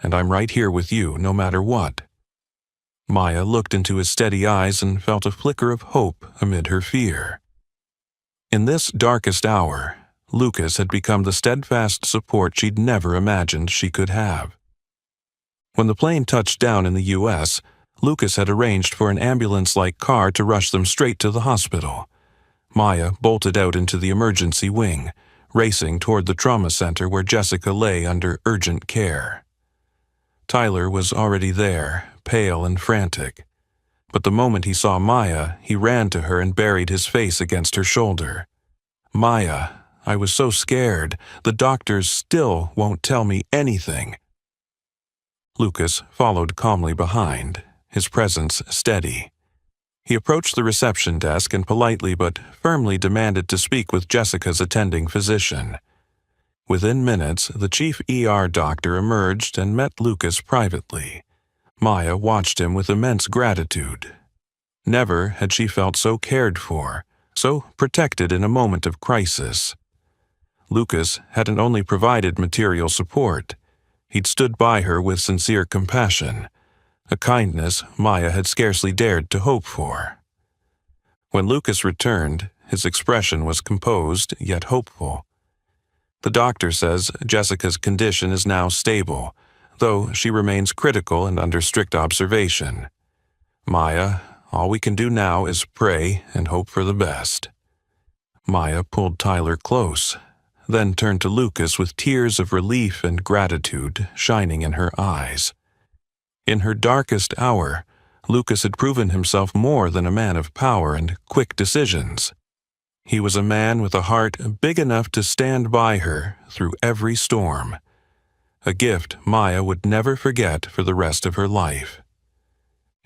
and I'm right here with you no matter what." Maya looked into his steady eyes and felt a flicker of hope amid her fear. In this darkest hour, Lucas had become the steadfast support she'd never imagined she could have. When the plane touched down in the U.S., Lucas had arranged for an ambulance-like car to rush them straight to the hospital. Maya bolted out into the emergency wing, racing toward the trauma center where Jessica lay under urgent care. Tyler was already there, pale and frantic. But the moment he saw Maya, he ran to her and buried his face against her shoulder. "Maya, I was so scared. The doctors still won't tell me anything." Lucas followed calmly behind, his presence steady. He approached the reception desk and politely but firmly demanded to speak with Jessica's attending physician. Within minutes, the chief ER doctor emerged and met Lucas privately. Maya watched him with immense gratitude. Never had she felt so cared for, so protected in a moment of crisis. Lucas hadn't only provided material support, he'd stood by her with sincere compassion, a kindness Maya had scarcely dared to hope for. When Lucas returned, his expression was composed yet hopeful. "The doctor says Jessica's condition is now stable, though she remains critical and under strict observation. Maya, all we can do now is pray and hope for the best." Maya pulled Tyler close, then turned to Lucas with tears of relief and gratitude shining in her eyes. In her darkest hour, Lucas had proven himself more than a man of power and quick decisions. He was a man with a heart big enough to stand by her through every storm, a gift Maya would never forget for the rest of her life.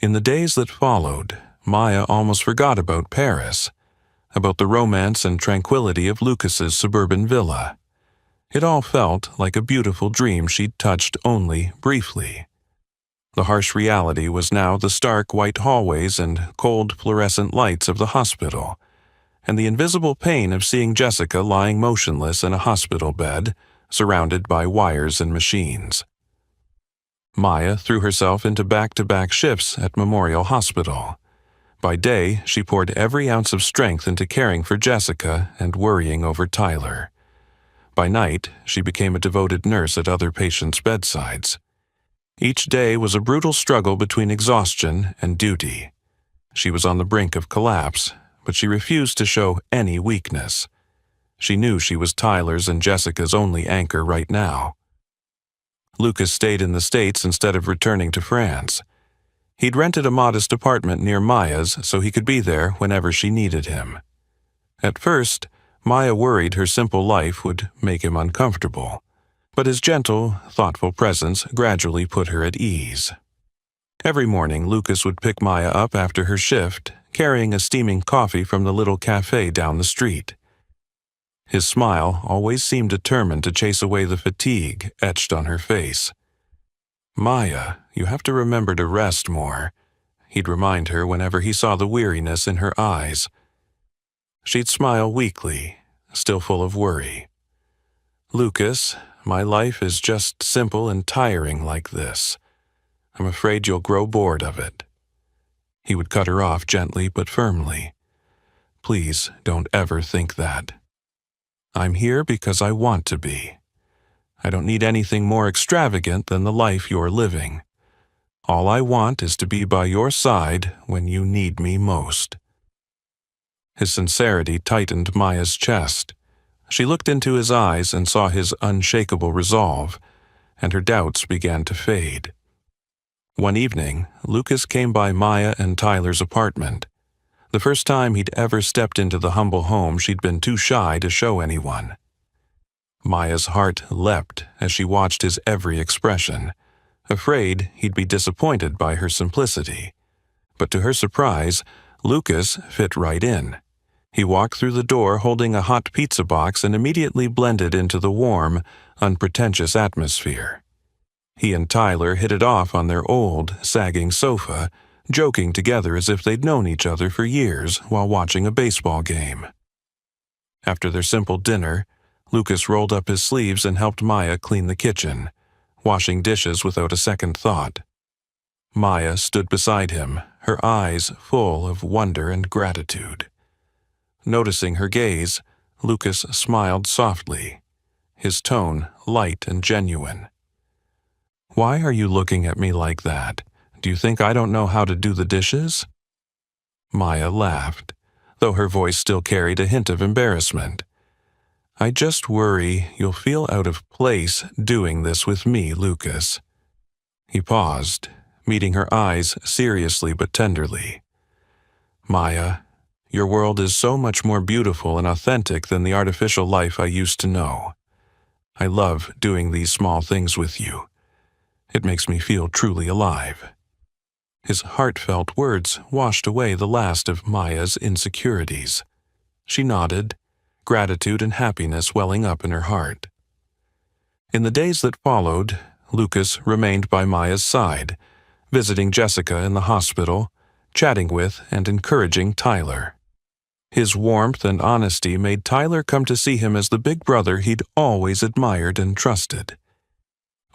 In the days that followed, Maya almost forgot about Paris, about the romance and tranquility of Lucas's suburban villa. It all felt like a beautiful dream she'd touched only briefly. The harsh reality was now the stark white hallways and cold fluorescent lights of the hospital, and the invisible pain of seeing Jessica lying motionless in a hospital bed, surrounded by wires and machines. Maya threw herself into back-to-back shifts at Memorial Hospital. By day, she poured every ounce of strength into caring for Jessica and worrying over Tyler. By night, she became a devoted nurse at other patients' bedsides. Each day was a brutal struggle between exhaustion and duty. She was on the brink of collapse, but she refused to show any weakness. She knew she was Tyler's and Jessica's only anchor right now. Lucas stayed in the States instead of returning to France. He'd rented a modest apartment near Maya's so he could be there whenever she needed him. At first, Maya worried her simple life would make him uncomfortable, but his gentle, thoughtful presence gradually put her at ease. Every morning, Lucas would pick Maya up after her shift, carrying a steaming coffee from the little cafe down the street. His smile always seemed determined to chase away the fatigue etched on her face. "Maya, you have to remember to rest more," he'd remind her whenever he saw the weariness in her eyes. She'd smile weakly, still full of worry. "Lucas, my life is just simple and tiring like this. I'm afraid you'll grow bored of it." He would cut her off gently but firmly. "Please don't ever think that. I'm here because I want to be. I don't need anything more extravagant than the life you're living. All I want is to be by your side when you need me most." His sincerity tightened Maya's chest. She looked into his eyes and saw his unshakable resolve, and her doubts began to fade. One evening, Lucas came by Maya and Tyler's apartment. The first time he'd ever stepped into the humble home she'd been too shy to show anyone. Maya's heart leapt as she watched his every expression, afraid he'd be disappointed by her simplicity. But to her surprise, Lucas fit right in. He walked through the door holding a hot pizza box and immediately blended into the warm, unpretentious atmosphere. He and Tyler hit it off on their old, sagging sofa, joking together as if they'd known each other for years while watching a baseball game. After their simple dinner, Lucas rolled up his sleeves and helped Maya clean the kitchen, washing dishes without a second thought. Maya stood beside him, her eyes full of wonder and gratitude. Noticing her gaze, Lucas smiled softly, his tone light and genuine. "Why are you looking at me like that? Do you think I don't know how to do the dishes?" Maya laughed, though her voice still carried a hint of embarrassment. "I just worry you'll feel out of place doing this with me, Lucas." He paused, meeting her eyes seriously but tenderly. "Maya, your world is so much more beautiful and authentic than the artificial life I used to know. I love doing these small things with you. It makes me feel truly alive." His heartfelt words washed away the last of Maya's insecurities. She nodded, gratitude and happiness welling up in her heart. In the days that followed, Lucas remained by Maya's side, visiting Jessica in the hospital, chatting with and encouraging Tyler. His warmth and honesty made Tyler come to see him as the big brother he'd always admired and trusted.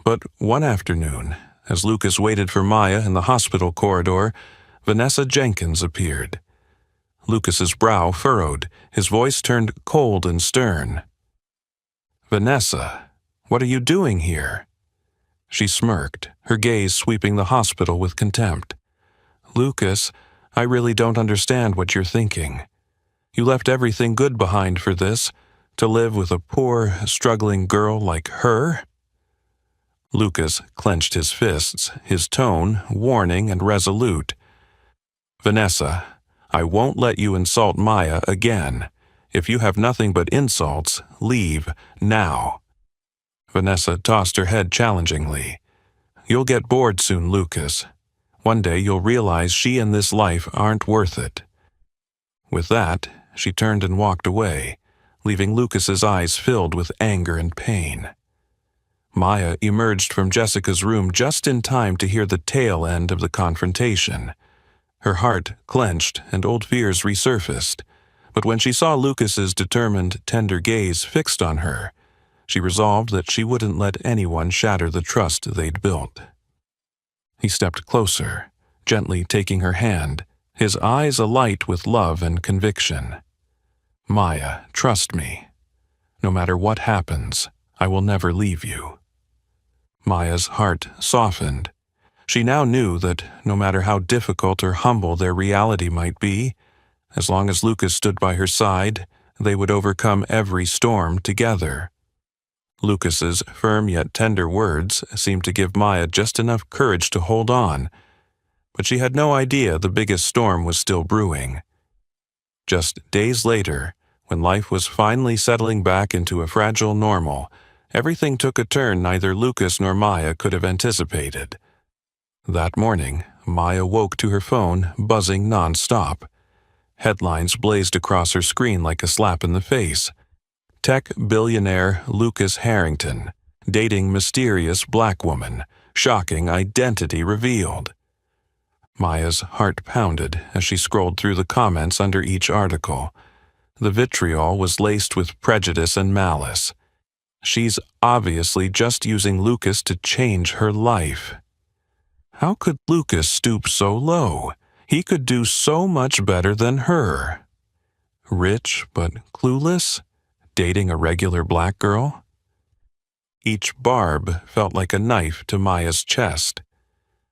But one afternoon, as Lucas waited for Maya in the hospital corridor, Vanessa Jenkins appeared. Lucas's brow furrowed, his voice turned cold and stern. "Vanessa, what are you doing here?" She smirked, her gaze sweeping the hospital with contempt. "Lucas, I really don't understand what you're thinking. You left everything good behind for this, to live with a poor, struggling girl like her?" Lucas clenched his fists, his tone warning and resolute. "Vanessa, I won't let you insult Maya again. If you have nothing but insults, leave now." Vanessa tossed her head challengingly. "You'll get bored soon, Lucas. One day you'll realize she and this life aren't worth it." With that, she turned and walked away, leaving Lucas's eyes filled with anger and pain. Maya emerged from Jessica's room just in time to hear the tail end of the confrontation. Her heart clenched and old fears resurfaced, but when she saw Lucas's determined, tender gaze fixed on her, she resolved that she wouldn't let anyone shatter the trust they'd built. He stepped closer, gently taking her hand, his eyes alight with love and conviction. "Maya, trust me. No matter what happens, I will never leave you." Maya's heart softened. She now knew that no matter how difficult or humble their reality might be, as long as Lucas stood by her side, they would overcome every storm together. Lucas's firm yet tender words seemed to give Maya just enough courage to hold on, but she had no idea the biggest storm was still brewing. Just days later, when life was finally settling back into a fragile normal, everything took a turn neither Lucas nor Maya could have anticipated. That morning, Maya woke to her phone buzzing non-stop. Headlines blazed across her screen like a slap in the face. Tech billionaire Lucas Harrington, dating mysterious black woman, shocking identity revealed. Maya's heart pounded as she scrolled through the comments under each article. The vitriol was laced with prejudice and malice. She's obviously just using Lucas to change her life. How could Lucas stoop so low? He could do so much better than her. Rich but clueless? Dating a regular black girl? Each barb felt like a knife to Maya's chest.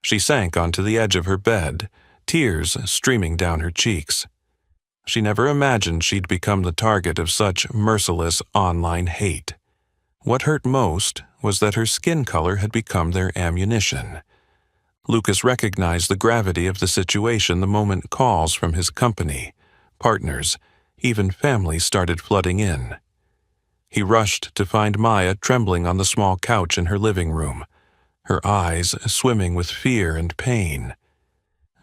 She sank onto the edge of her bed, tears streaming down her cheeks. She never imagined she'd become the target of such merciless online hate. What hurt most was that her skin color had become their ammunition. Lucas recognized the gravity of the situation the moment calls from his company, partners, even family started flooding in. He rushed to find Maya trembling on the small couch in her living room, her eyes swimming with fear and pain.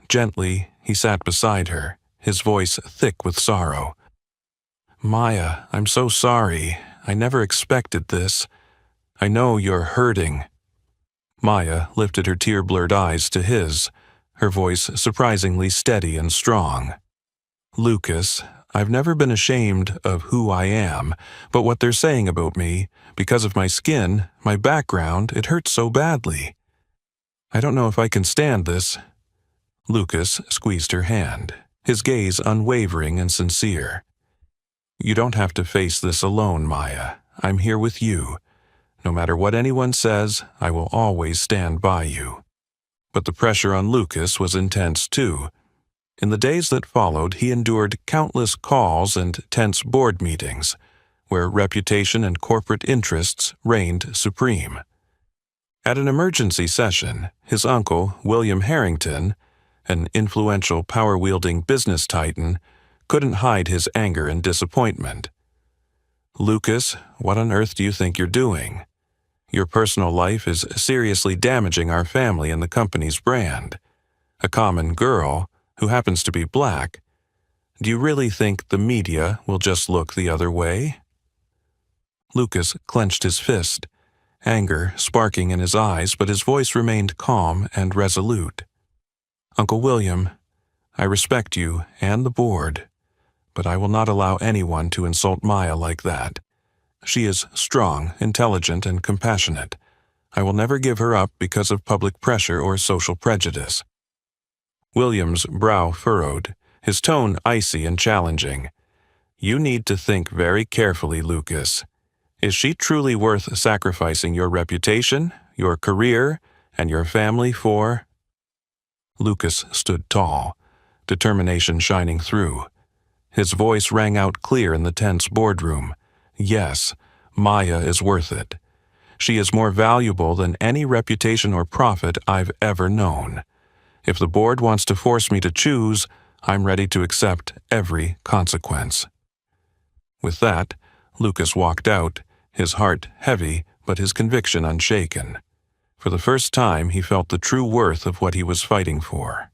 Gently, he sat beside her, his voice thick with sorrow. "Maya, I'm so sorry. I never expected this. I know you're hurting." Maya lifted her tear-blurred eyes to his, her voice surprisingly steady and strong. "Lucas, I've never been ashamed of who I am, but what they're saying about me, because of my skin, my background, it hurts so badly. I don't know if I can stand this." Lucas squeezed her hand, his gaze unwavering and sincere. "You don't have to face this alone, Maya. I'm here with you. No matter what anyone says, I will always stand by you." But the pressure on Lucas was intense too. In the days that followed, he endured countless calls and tense board meetings, where reputation and corporate interests reigned supreme. At an emergency session, his uncle, William Harrington, an influential, power-wielding business titan, couldn't hide his anger and disappointment. "Lucas, what on earth do you think you're doing? Your personal life is seriously damaging our family and the company's brand. A common girl, who happens to be black. Do you really think the media will just look the other way?" Lucas clenched his fist, anger sparking in his eyes, but his voice remained calm and resolute. "Uncle William, I respect you and the board, but I will not allow anyone to insult Maya like that. She is strong, intelligent, and compassionate. I will never give her up because of public pressure or social prejudice." William's brow furrowed, his tone icy and challenging. "You need to think very carefully, Lucas. Is she truly worth sacrificing your reputation, your career, and your family for?" Lucas stood tall, determination shining through. His voice rang out clear in the tense boardroom. "Yes, Maya is worth it. She is more valuable than any reputation or profit I've ever known. If the board wants to force me to choose, I'm ready to accept every consequence." With that, Lucas walked out, his heart heavy but his conviction unshaken. For the first time, he felt the true worth of what he was fighting for.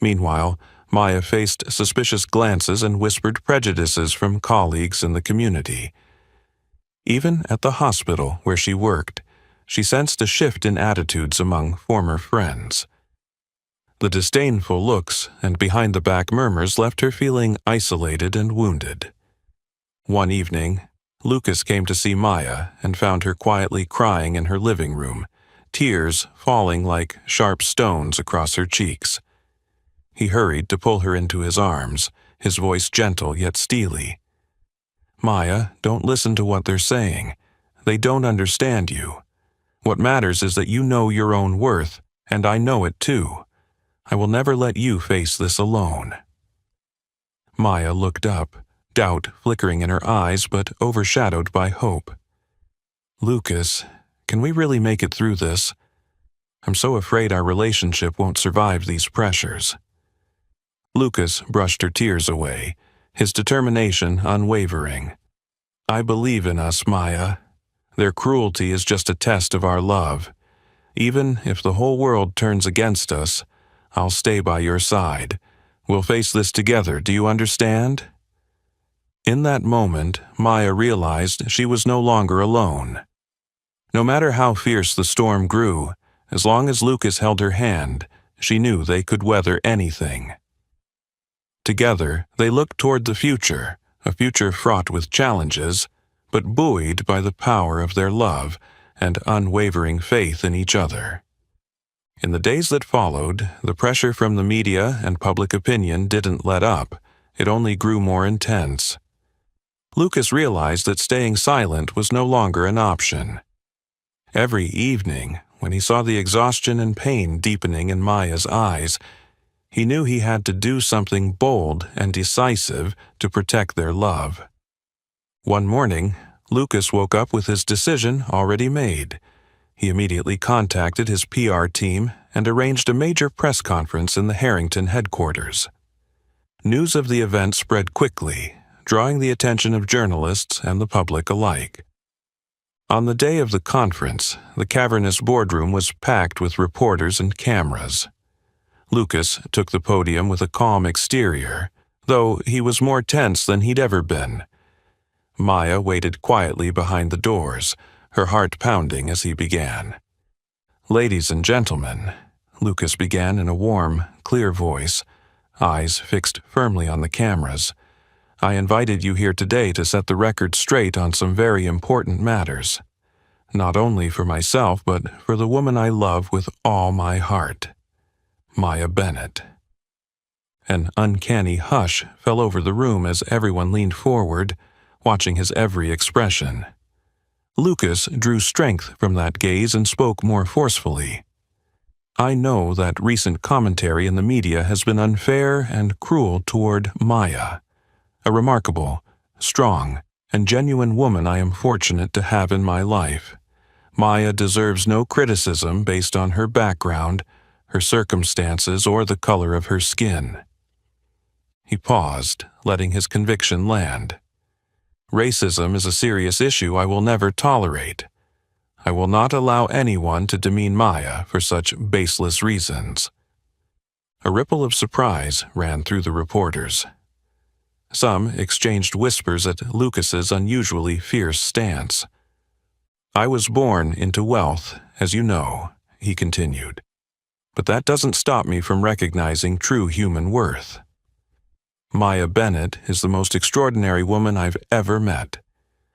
Meanwhile, Maya faced suspicious glances and whispered prejudices from colleagues in the community. Even at the hospital where she worked, she sensed a shift in attitudes among former friends. The disdainful looks and behind-the-back murmurs left her feeling isolated and wounded. One evening, Lucas came to see Maya and found her quietly crying in her living room, tears falling like sharp stones across her cheeks. He hurried to pull her into his arms, his voice gentle yet steely. "Maya, don't listen to what they're saying. They don't understand you. What matters is that you know your own worth, and I know it too. I will never let you face this alone." Maya looked up, doubt flickering in her eyes but overshadowed by hope. "Lucas, can we really make it through this? I'm so afraid our relationship won't survive these pressures." Lucas brushed her tears away, his determination unwavering. "I believe in us, Maya. Their cruelty is just a test of our love. Even if the whole world turns against us, I'll stay by your side. We'll face this together, do you understand?" In that moment, Maya realized she was no longer alone. No matter how fierce the storm grew, as long as Lucas held her hand, she knew they could weather anything. Together, they looked toward the future, a future fraught with challenges, but buoyed by the power of their love and unwavering faith in each other. In the days that followed, the pressure from the media and public opinion didn't let up, it only grew more intense. Lucas realized that staying silent was no longer an option. Every evening, when he saw the exhaustion and pain deepening in Maya's eyes, he knew he had to do something bold and decisive to protect their love. One morning, Lucas woke up with his decision already made. He immediately contacted his PR team and arranged a major press conference in the Harrington headquarters. News of the event spread quickly, drawing the attention of journalists and the public alike. On the day of the conference, the cavernous boardroom was packed with reporters and cameras. Lucas took the podium with a calm exterior, though he was more tense than he'd ever been. Maya waited quietly behind the doors, her heart pounding as he began. "Ladies and gentlemen," Lucas began in a warm, clear voice, eyes fixed firmly on the cameras, "I invited you here today to set the record straight on some very important matters. Not only for myself, but for the woman I love with all my heart. Maya Bennett." An uncanny hush fell over the room as everyone leaned forward, watching his every expression. Lucas drew strength from that gaze and spoke more forcefully. I know that recent commentary in the media has been unfair and cruel toward Maya, a remarkable, strong, and genuine woman I am fortunate to have in my life. Maya deserves no criticism based on her background, her circumstances, or the color of her skin. He paused, letting his conviction land. Racism is a serious issue I will never tolerate. I will not allow anyone to demean Maya for such baseless reasons. A ripple of surprise ran through the reporters. Some exchanged whispers at Lucas's unusually fierce stance. I was born into wealth, as you know, he continued. But that doesn't stop me from recognizing true human worth. Maya Bennett is the most extraordinary woman I've ever met.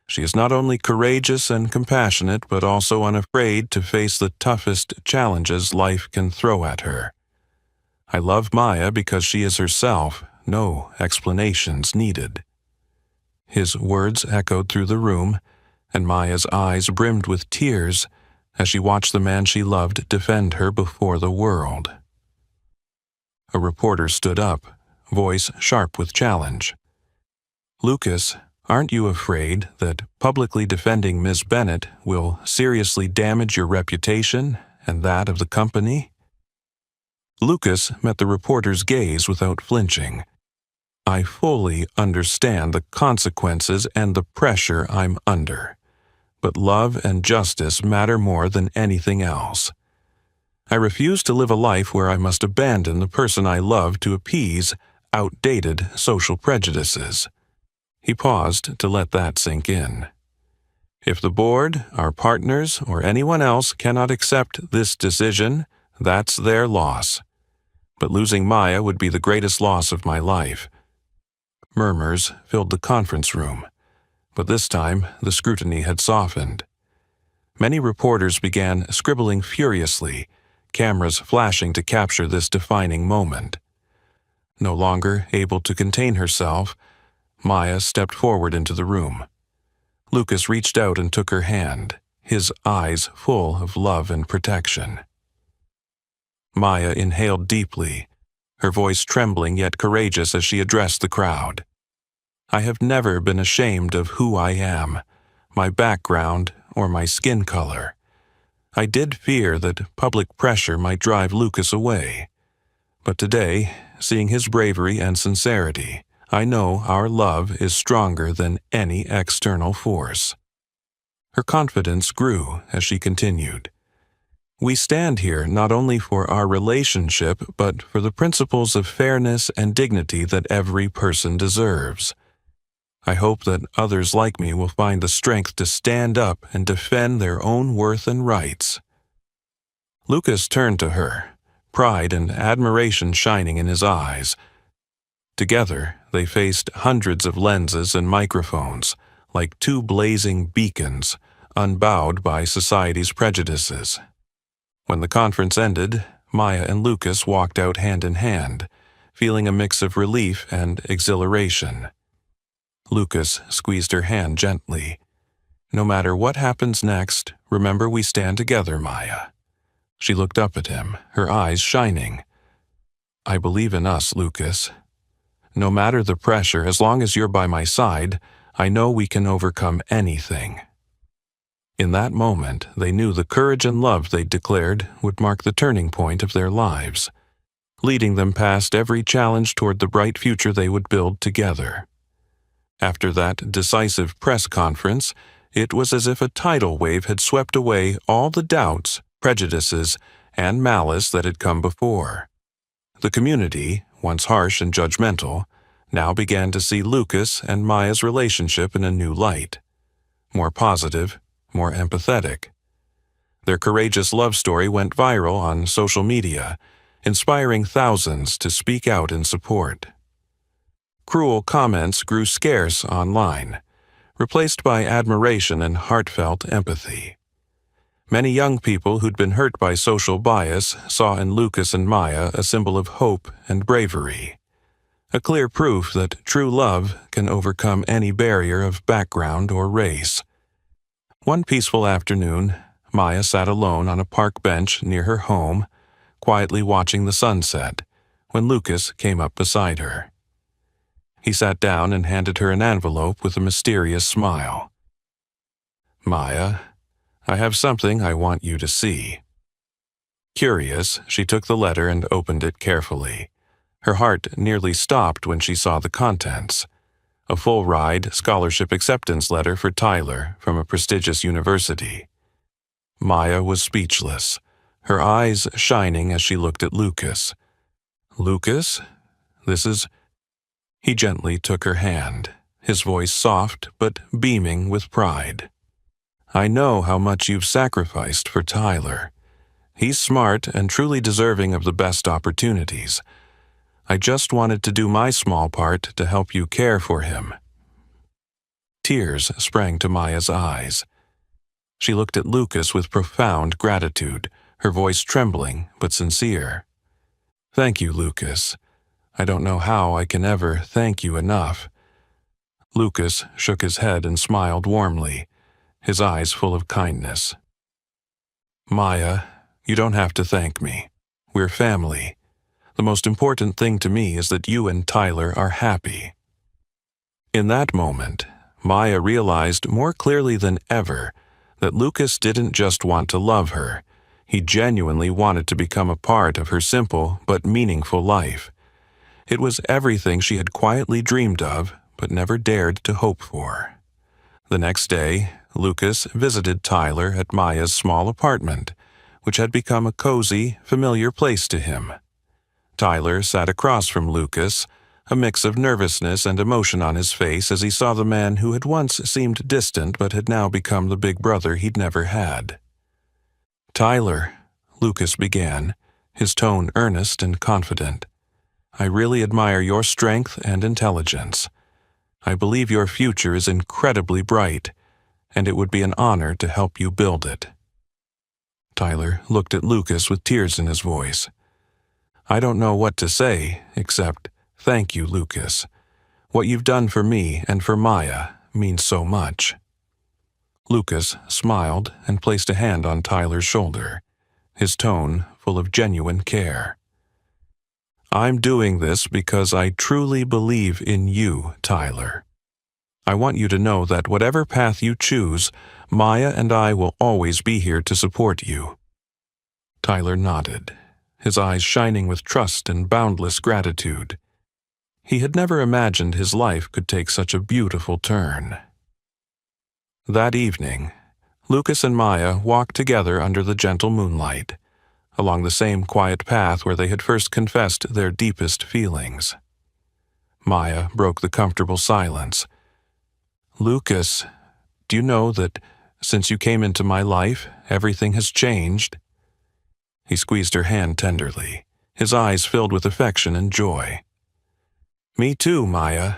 She is not only courageous and compassionate, but also unafraid to face the toughest challenges life can throw at her. I love Maya because she is herself, no explanations needed. His words echoed through the room, and Maya's eyes brimmed with tears as she watched the man she loved defend her before the world. A reporter stood up, voice sharp with challenge. Lucas, aren't you afraid that publicly defending Miss Bennett will seriously damage your reputation and that of the company? Lucas met the reporter's gaze without flinching. I fully understand the consequences and the pressure I'm under, but love and justice matter more than anything else. I refuse to live a life where I must abandon the person I love to appease outdated social prejudices. He paused to let that sink in. If the board, our partners, or anyone else cannot accept this decision, that's their loss. But losing Maya would be the greatest loss of my life. Murmurs filled the conference room, but this time the scrutiny had softened. Many reporters began scribbling furiously, cameras flashing to capture this defining moment. No longer able to contain herself, Maya stepped forward into the room. Lucas reached out and took her hand, his eyes full of love and protection. Maya inhaled deeply, her voice trembling yet courageous as she addressed the crowd. I have never been ashamed of who I am, my background, or my skin color. I did fear that public pressure might drive Lucas away. But today, seeing his bravery and sincerity, I know our love is stronger than any external force. Her confidence grew as she continued. We stand here not only for our relationship, but for the principles of fairness and dignity that every person deserves. I hope that others like me will find the strength to stand up and defend their own worth and rights. Lucas turned to her, pride and admiration shining in his eyes. Together, they faced hundreds of lenses and microphones, like two blazing beacons, unbowed by society's prejudices. When the conference ended, Maya and Lucas walked out hand in hand, feeling a mix of relief and exhilaration. Lucas squeezed her hand gently. No matter what happens next, remember we stand together, Maya. She looked up at him, her eyes shining. I believe in us, Lucas. No matter the pressure, as long as you're by my side, I know we can overcome anything. In that moment, they knew the courage and love they'd declared would mark the turning point of their lives, leading them past every challenge toward the bright future they would build together. After that decisive press conference, it was as if a tidal wave had swept away all the doubts, prejudices, and malice that had come before. The community, once harsh and judgmental, now began to see Lucas and Maya's relationship in a new light. More positive, more empathetic. Their courageous love story went viral on social media, inspiring thousands to speak out in support. Cruel comments grew scarce online, replaced by admiration and heartfelt empathy. Many young people who'd been hurt by social bias saw in Lucas and Maya a symbol of hope and bravery, a clear proof that true love can overcome any barrier of background or race. One peaceful afternoon, Maya sat alone on a park bench near her home, quietly watching the sunset when Lucas came up beside her. He sat down and handed her an envelope with a mysterious smile. "Maya, I have something I want you to see." Curious, she took the letter and opened it carefully. Her heart nearly stopped when she saw the contents. A full-ride scholarship acceptance letter for Tyler from a prestigious university. Maya was speechless, her eyes shining as she looked at Lucas. "Lucas, this is—" He gently took her hand, his voice soft but beaming with pride. "I know how much you've sacrificed for Tyler. He's smart and truly deserving of the best opportunities. I just wanted to do my small part to help you care for him." Tears sprang to Maya's eyes. She looked at Lucas with profound gratitude, her voice trembling but sincere. "Thank you, Lucas. I don't know how I can ever thank you enough." Lucas shook his head and smiled warmly, his eyes full of kindness. "Maya, you don't have to thank me. We're family. The most important thing to me is that you and Tyler are happy." In that moment, Maya realized more clearly than ever that Lucas didn't just want to love her. He genuinely wanted to become a part of her simple but meaningful life. It was everything she had quietly dreamed of but never dared to hope for. The next day, Lucas visited Tyler at Maya's small apartment, which had become a cozy, familiar place to him. Tyler sat across from Lucas, a mix of nervousness and emotion on his face as he saw the man who had once seemed distant but had now become the big brother he'd never had. "Tyler," Lucas began, his tone earnest and confident, "I really admire your strength and intelligence. I believe your future is incredibly bright, and it would be an honor to help you build it." Tyler looked at Lucas with tears in his voice. "I don't know what to say, except thank you, Lucas. What you've done for me and for Maya means so much." Lucas smiled and placed a hand on Tyler's shoulder, his tone full of genuine care. "I'm doing this because I truly believe in you, Tyler. I want you to know that whatever path you choose, Maya and I will always be here to support you." Tyler nodded, his eyes shining with trust and boundless gratitude. He had never imagined his life could take such a beautiful turn. That evening, Lucas and Maya walked together under the gentle moonlight, along the same quiet path where they had first confessed their deepest feelings. Maya broke the comfortable silence. "Lucas, do you know that since you came into my life, everything has changed?" He squeezed her hand tenderly, his eyes filled with affection and joy. "Me too, Maya.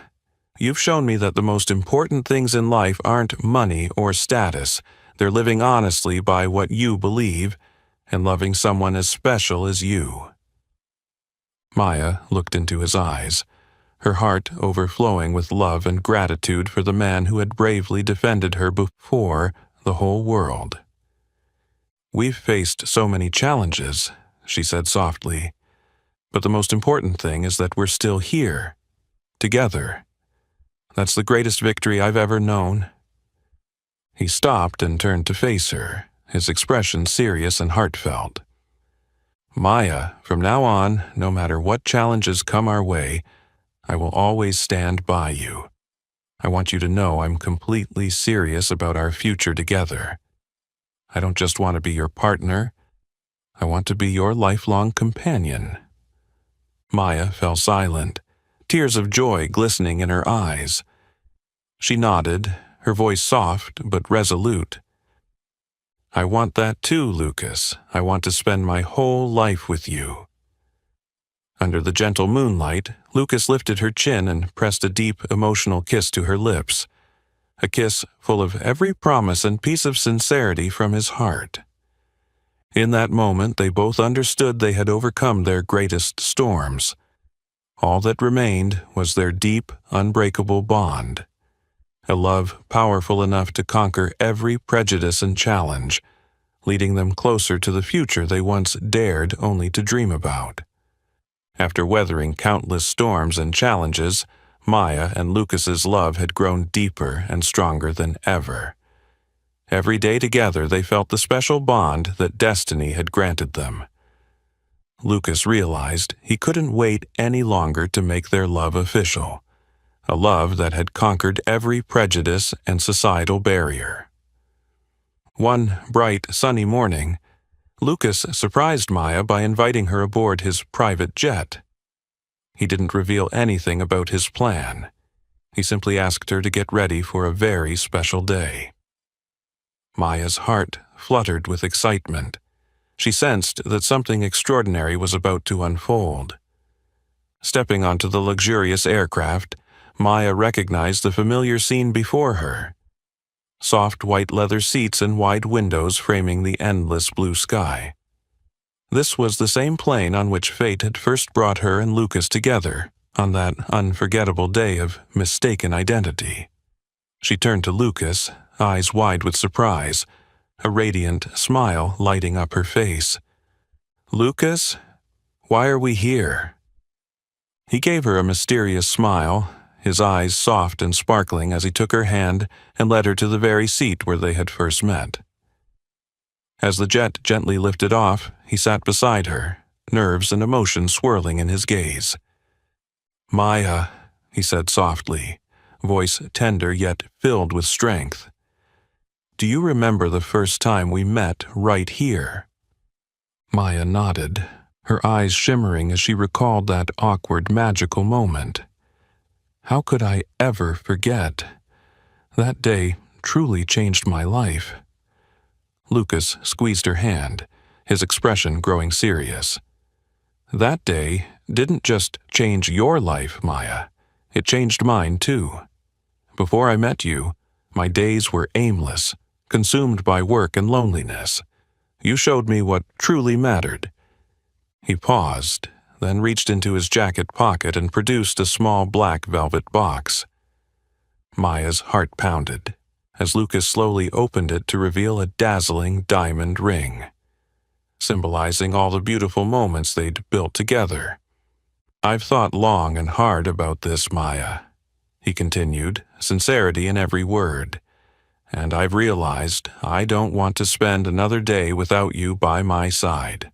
You've shown me that the most important things in life aren't money or status. They're living honestly by what you believe and loving someone as special as you." Maya looked into his eyes, her heart overflowing with love and gratitude for the man who had bravely defended her before the whole world. "We've faced so many challenges," she said softly, "but the most important thing is that we're still here, together. That's the greatest victory I've ever known." He stopped and turned to face her, his expression serious and heartfelt. "Maya, from now on, no matter what challenges come our way, I will always stand by you. I want you to know I'm completely serious about our future together. I don't just want to be your partner. I want to be your lifelong companion." Maya fell silent, tears of joy glistening in her eyes. She nodded, her voice soft but resolute. "I want that too, Lucas. I want to spend my whole life with you." Under the gentle moonlight, Lucas lifted her chin and pressed a deep, emotional kiss to her lips, a kiss full of every promise and piece of sincerity from his heart. In that moment, they both understood they had overcome their greatest storms. All that remained was their deep, unbreakable bond, a love powerful enough to conquer every prejudice and challenge, leading them closer to the future they once dared only to dream about. After weathering countless storms and challenges, Maya and Lucas's love had grown deeper and stronger than ever. Every day together they felt the special bond that destiny had granted them. Lucas realized he couldn't wait any longer to make their love official, a love that had conquered every prejudice and societal barrier. One bright, sunny morning, Lucas surprised Maya by inviting her aboard his private jet. He didn't reveal anything about his plan. He simply asked her to get ready for a very special day. Maya's heart fluttered with excitement. She sensed that something extraordinary was about to unfold. Stepping onto the luxurious aircraft, Maya recognized the familiar scene before her. Soft white leather seats and wide windows framing the endless blue sky. This was the same plane on which fate had first brought her and Lucas together on that unforgettable day of mistaken identity. She turned to Lucas, eyes wide with surprise, a radiant smile lighting up her face. "Lucas, why are we here?" He gave her a mysterious smile, his eyes soft and sparkling as he took her hand and led her to the very seat where they had first met. As the jet gently lifted off, he sat beside her, nerves and emotion swirling in his gaze. "Maya," he said softly, voice tender yet filled with strength. "Do you remember the first time we met right here?" Maya nodded, her eyes shimmering as she recalled that awkward, magical moment. How could I ever forget? That day truly changed my life. Lucas squeezed her hand, his expression growing serious. "That day didn't just change your life, Maya. It changed mine, too. Before I met you, my days were aimless, consumed by work and loneliness. You showed me what truly mattered." He paused, then reached into his jacket pocket and produced a small black velvet box. Maya's heart pounded, as Lucas slowly opened it to reveal a dazzling diamond ring, symbolizing all the beautiful moments they'd built together. "I've thought long and hard about this, Maya," he continued, sincerity in every word. "And I've realized I don't want to spend another day without you by my side.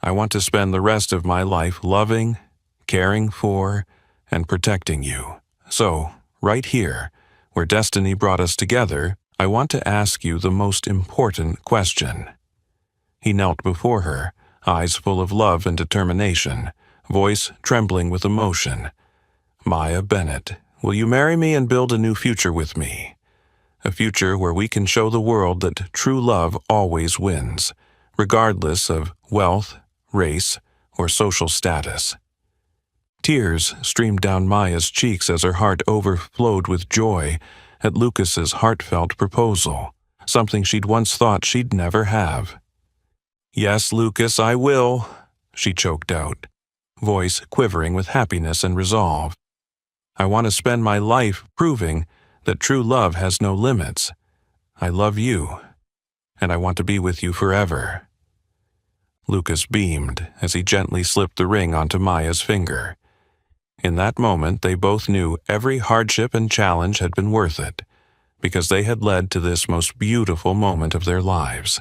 I want to spend the rest of my life loving, caring for, and protecting you. So, right here, where destiny brought us together, I want to ask you the most important question." He knelt before her, eyes full of love and determination, voice trembling with emotion. "Maya Bennett, will you marry me and build a new future with me? A future where we can show the world that true love always wins, regardless of wealth, race, or social status." Tears streamed down Maya's cheeks as her heart overflowed with joy at Lucas's heartfelt proposal, something she'd once thought she'd never have. "Yes, Lucas, I will," she choked out, voice quivering with happiness and resolve. "I want to spend my life proving that true love has no limits. I love you, and I want to be with you forever." Lucas beamed as he gently slipped the ring onto Maya's finger. In that moment, they both knew every hardship and challenge had been worth it, because they had led to this most beautiful moment of their lives.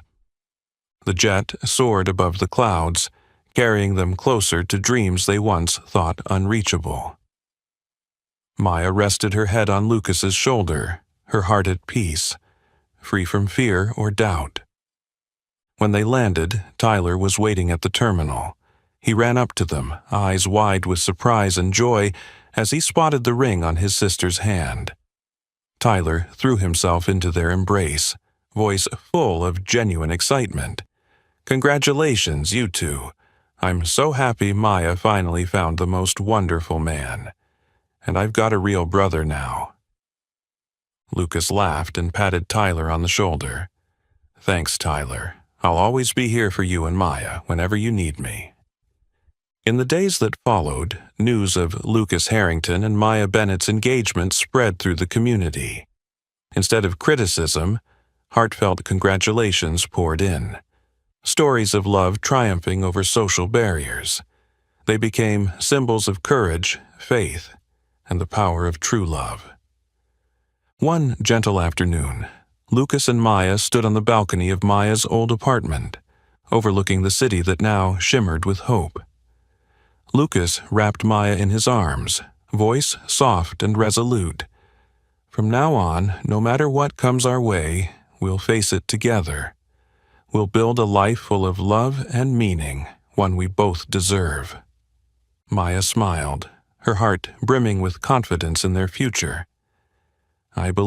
The jet soared above the clouds, carrying them closer to dreams they once thought unreachable. Maya rested her head on Lucas's shoulder, her heart at peace, free from fear or doubt. When they landed, Tyler was waiting at the terminal. He ran up to them, eyes wide with surprise and joy, as he spotted the ring on his sister's hand. Tyler threw himself into their embrace, voice full of genuine excitement. "Congratulations, you two. I'm so happy Maya finally found the most wonderful man. And I've got a real brother now." Lucas laughed and patted Tyler on the shoulder. "Thanks, Tyler. I'll always be here for you and Maya whenever you need me." In the days that followed, news of Lucas Harrington and Maya Bennett's engagement spread through the community. Instead of criticism, Heartfelt congratulations poured in. Stories of love triumphing over social barriers. They became symbols of courage, faith, and the power of true love. One gentle afternoon, Lucas and Maya stood on the balcony of Maya's old apartment, overlooking the city that now shimmered with hope. Lucas wrapped Maya in his arms, voice soft and resolute. "From now on, no matter what comes our way, we'll face it together. We'll build a life full of love and meaning, one we both deserve." Maya smiled, her heart brimming with confidence in their future. "I believe